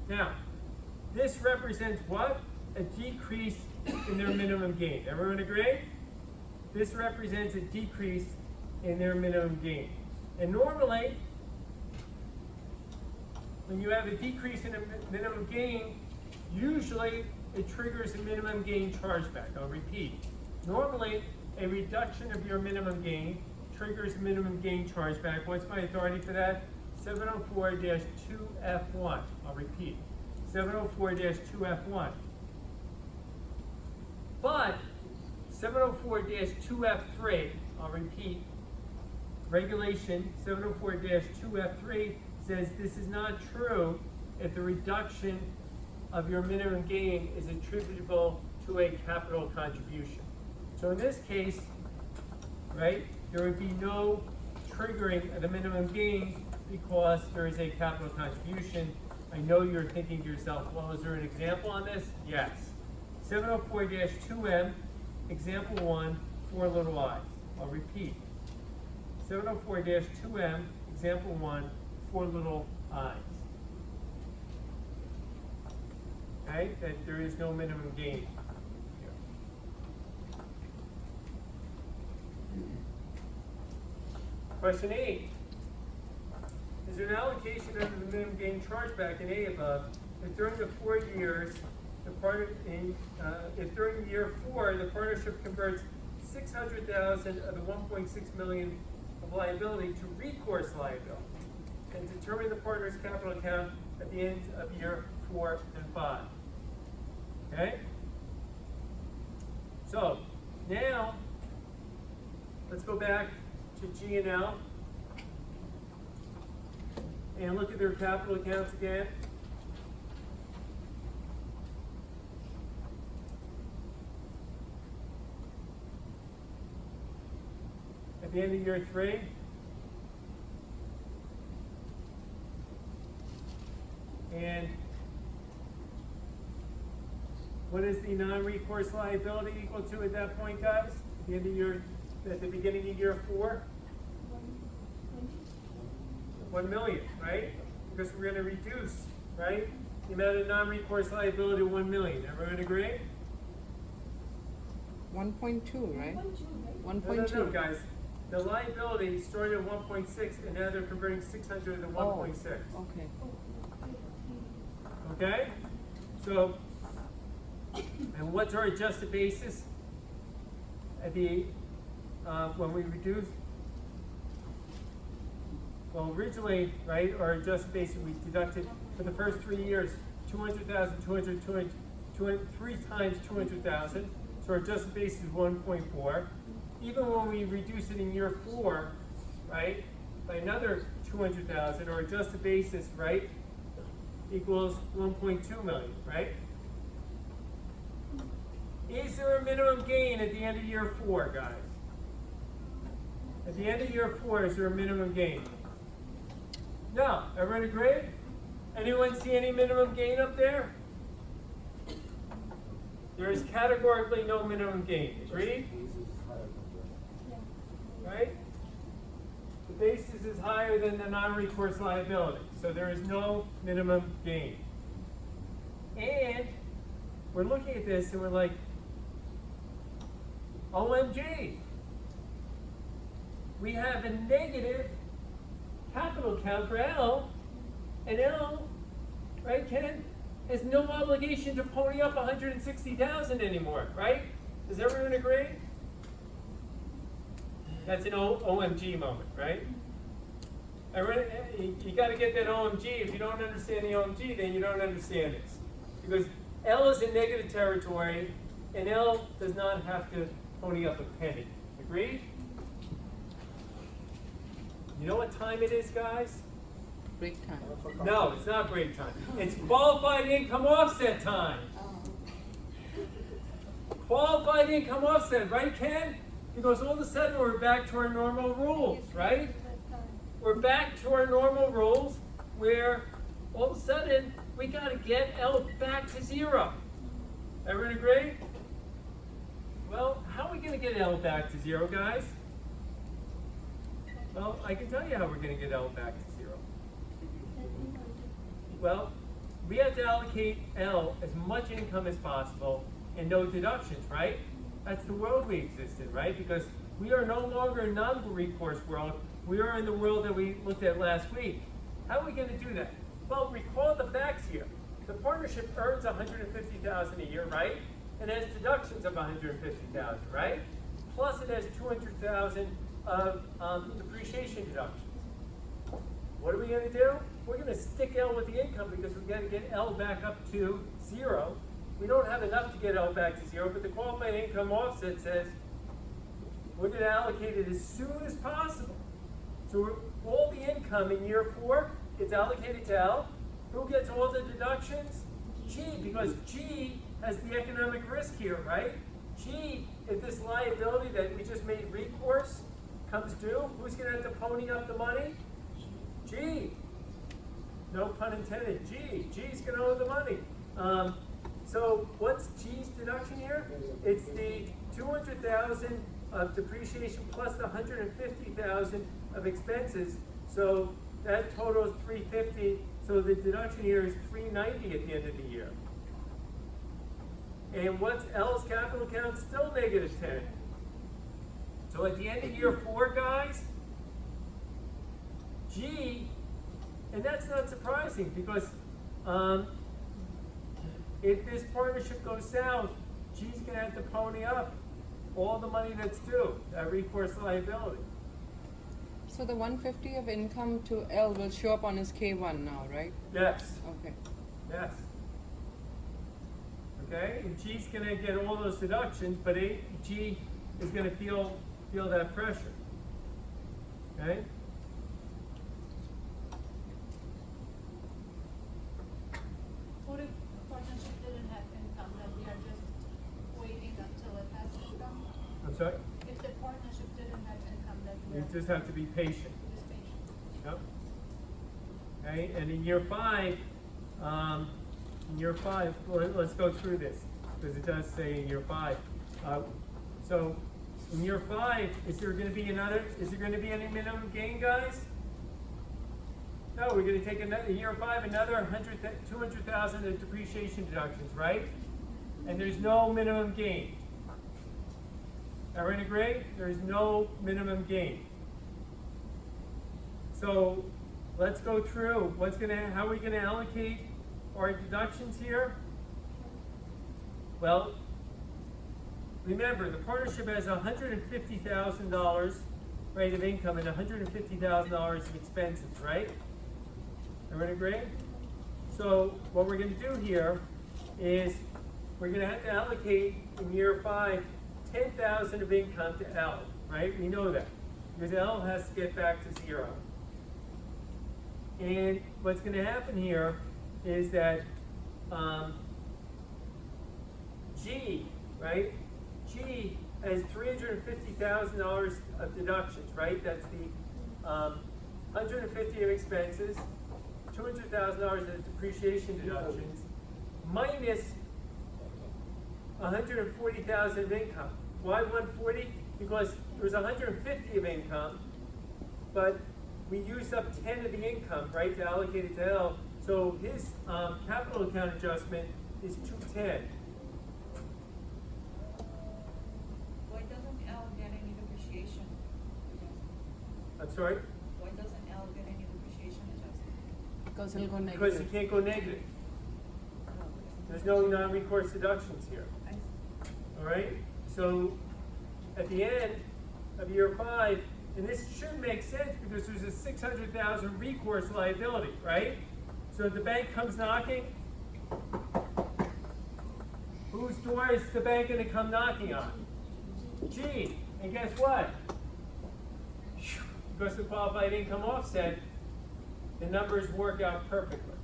Speaker 1: Now, this represents what? A decrease in their minimum gain. Everyone agree? This represents a decrease in their minimum gain. And normally, when you have a decrease in a minimum gain, usually it triggers a minimum gain chargeback. I'll repeat. Normally, a reduction of your minimum gain triggers a minimum gain chargeback. What's my authority for that? 704-2F1. I'll repeat. 704-2F1. But 704-2F3, I'll repeat, regulation 704-2F3 says this is not true if the reduction of your minimum gain is attributable to a capital contribution. So in this case, right, there would be no triggering of the minimum gain because there is a capital contribution. I know you're thinking to yourself, well, is there an example on this? Yes. 704-2M, example 1, 4 little i's. I'll repeat. 704-2M, example 1, 4 little i's. Okay, that there is no minimum gain here. Question 8. Is there an allocation under the minimum gain chargeback in A above if during the 4 years if during year 4 the partnership converts 600,000 of the 1.6 million of liability to recourse liability, and determine the partner's capital account at the end of year 4 and 5. Okay? So now let's go back to G and L and look at their capital accounts again. At the end of year 3, and what is the non-recourse liability equal to at that point, guys? At the end of at the beginning of year 4? 1 million, right? Because we're going to reduce, right, the amount of non-recourse liability to 1 million. Everyone agree?
Speaker 2: 1.2, right? 1.2.
Speaker 1: No, guys. The liability started at 1.6, and now they're converting 600 to 1.6.
Speaker 2: Oh, okay.
Speaker 1: Okay? So, and what's our adjusted basis? At the, when we reduce, well, originally, right, our adjusted basis, we deducted for the first 3 years, 200,000, 200, 3 times 200,000. So our adjusted basis is 1.4. Even when we reduce it in year 4, right, by another 200,000, our adjusted basis, right, equals 1.2 million, right? Is there a minimum gain at the end of year 4, guys? At the end of year 4, is there a minimum gain? No. Everyone agree? Anyone see any minimum gain up there? There is categorically no minimum gain. Agreed? Right? The basis is higher than the non-recourse liability, so there is no minimum gain. And we're looking at this and we're like, OMG, we have a negative capital account for L, and L, right, Ken, has no obligation to pony up 160,000 anymore, right? Does everyone agree? That's an OMG moment, right? Everyone, you got to get that OMG. If you don't understand the OMG, then you don't understand this. Because L is in negative territory, and L does not have to pony up a penny. Agreed? You know what time it is, guys?
Speaker 2: Break time.
Speaker 1: No, it's not break time. It's qualified income offset time. Qualified income offset, right, Ken? Because all of a sudden we're back to our normal rules, right? We're back to our normal rules where all of a sudden we got to get L back to 0. Everyone agree? Well, how are we going to get L back to 0, guys? Well, I can tell you how we're going to get L back to 0. Well, we have to allocate L as much income as possible and no deductions, right? That's the world we exist in, right? Because we are no longer in non-recourse world. We are in the world that we looked at last week. How are we going to do that? Well, recall the facts here. The partnership earns $150,000 a year, right? And has deductions of $150,000, right? Plus it has $200,000 of depreciation deductions. What are we going to do? We're going to stick L with the income because we've got to get L back up to 0. We don't have enough to get L back to 0, but the qualified income offset says we're going to allocate it as soon as possible. So all the income in year 4 gets allocated to L. Who gets all the deductions? G, because G has the economic risk here, right? G, if this liability that we just made recourse comes due, who's going to have to pony up the money? G. No pun intended. G. G's going to owe the money. So what's G's deduction here? It's the $200,000 of depreciation plus the $150,000 of expenses. So that totals $350,000. So the deduction here is $390,000 at the end of the year. And what's L's capital account? Still negative 10. So at the end of year 4, guys, G, and that's not surprising because if this partnership goes south, G's going to have to pony up all the money that's due, that recourse liability.
Speaker 2: So the 150 of income to L will show up on his K1 now, right?
Speaker 1: Yes.
Speaker 2: Okay.
Speaker 1: Yes. Okay, and G's going to get all those deductions, but G is going to feel that pressure. Okay.
Speaker 8: What if the partnership didn't have income, that we are just waiting until it has income?
Speaker 1: I'm sorry?
Speaker 8: If the partnership didn't have income, that we
Speaker 1: You
Speaker 8: are
Speaker 1: just have to be patient.
Speaker 8: just patient?
Speaker 1: Yep. Okay, and in year 5, let's go through this because it does say in year 5. So in year 5, is there going to be any minimum gain, guys? No, we're going to take in year 5 another $200,000 of depreciation deductions, right? And there's no minimum gain. Everyone agree? There's no minimum gain. So let's go through how are we going to allocate our deductions here? Well, remember the partnership has $150,000 rate of income and $150,000 of expenses, right? Everyone agree? So what we're going to do here is we're going to have to allocate in year 5 $10,000 of income to L, right? We know that because L has to get back to 0. And what's going to happen here is that G, right? G has $350,000 of deductions, right? That's the $150,000 of expenses, $200,000 of depreciation deductions, minus $140,000 of income. Why 140? Because there was $150,000 of income, but we used up 10 of the income, right, to allocate it to L. So his capital account adjustment is 210.
Speaker 6: Why doesn't L get any depreciation adjustment?
Speaker 1: I'm sorry?
Speaker 6: Why doesn't L get any depreciation adjustment?
Speaker 2: Because he'll go negative.
Speaker 1: Because he can't go negative. There's no non-recourse deductions here. All right? So at the end of year 5, and this should make sense because there's a $600,000 recourse liability, right? So if the bank comes knocking, whose door is the bank going to come knocking on? G. And guess what? Because the qualified income offset, the numbers work out perfectly.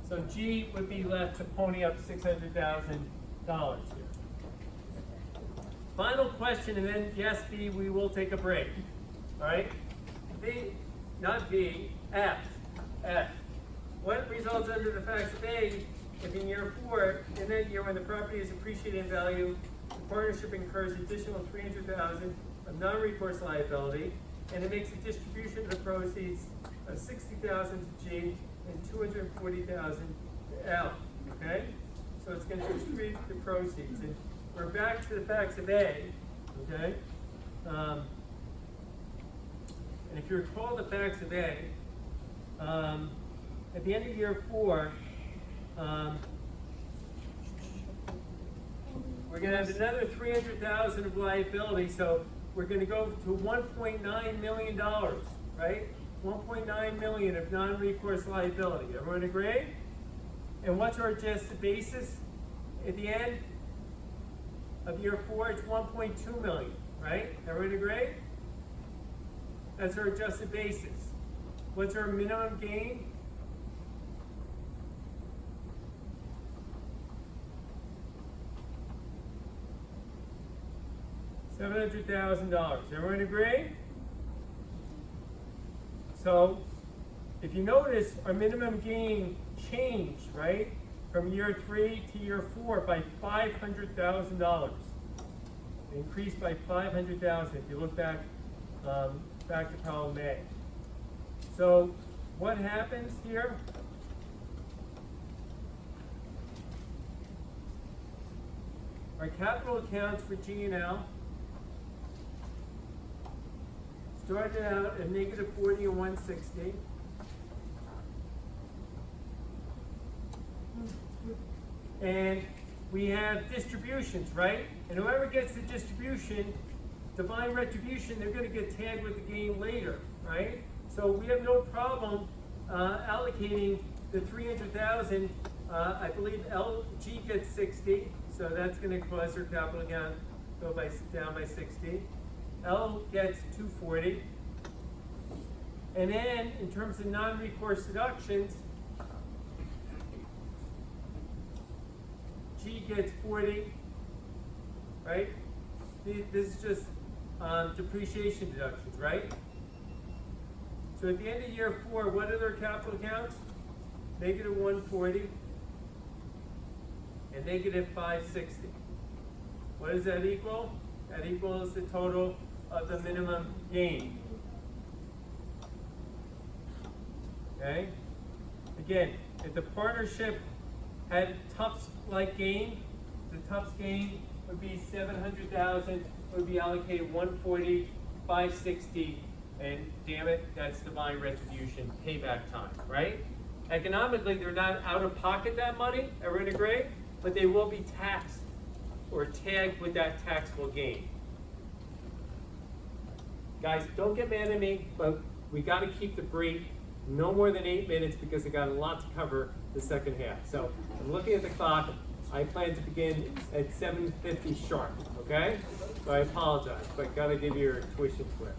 Speaker 1: So G would be left to pony up $600,000 here. Final question, and then yes, B, we will take a break. All right? B, not B, F. F. What results under the facts of A if in year 4, in that year when the property is appreciated in value, the partnership incurs additional $300,000 of non-recourse liability, and it makes a distribution of the proceeds of $60,000 to G and $240,000 L, okay? So it's gonna distribute the proceeds. And we're back to the facts of A, okay? And if you recall the facts of A, at the end of year 4, we're gonna have another 300,000 of liability, so we're gonna go to $1.9 million, right? 1.9 million of non-recourse liability. Everyone agree? And what's our adjusted basis at the end of year 4? It's 1.2 million, right? Everyone agree? That's our adjusted basis. What's our minimum gain? $700,000. Everyone agree? So, if you notice, our minimum gain changed, right? From year 3 to year 4 by $500,000. Increased by $500,000 if you look back, back to problem A. So, what happens here? Our capital accounts for G and L started out at negative 40 and 160. And we have distributions, right? And whoever gets the distribution, divine retribution, they're going to get tagged with the gain later, right? So we have no problem allocating the 300,000. I believe LG gets 60, so that's going to cause her capital account go down by 60. L gets 240. And then, in terms of non-recourse deductions, G gets 40, right? This is just depreciation deductions, right? So at the end of year 4, what are their capital accounts? Negative 140 and negative 560. What does that equal? That equals the total of the minimum gain. Okay? Again, if the partnership had Tufts-like gain, the Tufts gain would be 700,000, would be allocated 140, 560, and damn it, that's divine retribution, payback time, right? Economically, they're not out of pocket that money, everyone agree? But they will be taxed or tagged with that taxable gain. Guys, don't get mad at me, but we got to keep the break no more than 8 minutes because I got a lot to cover the second half. So I'm looking at the clock. I plan to begin at 7:50 sharp, okay? So I apologize, but got to give you your tuition for it.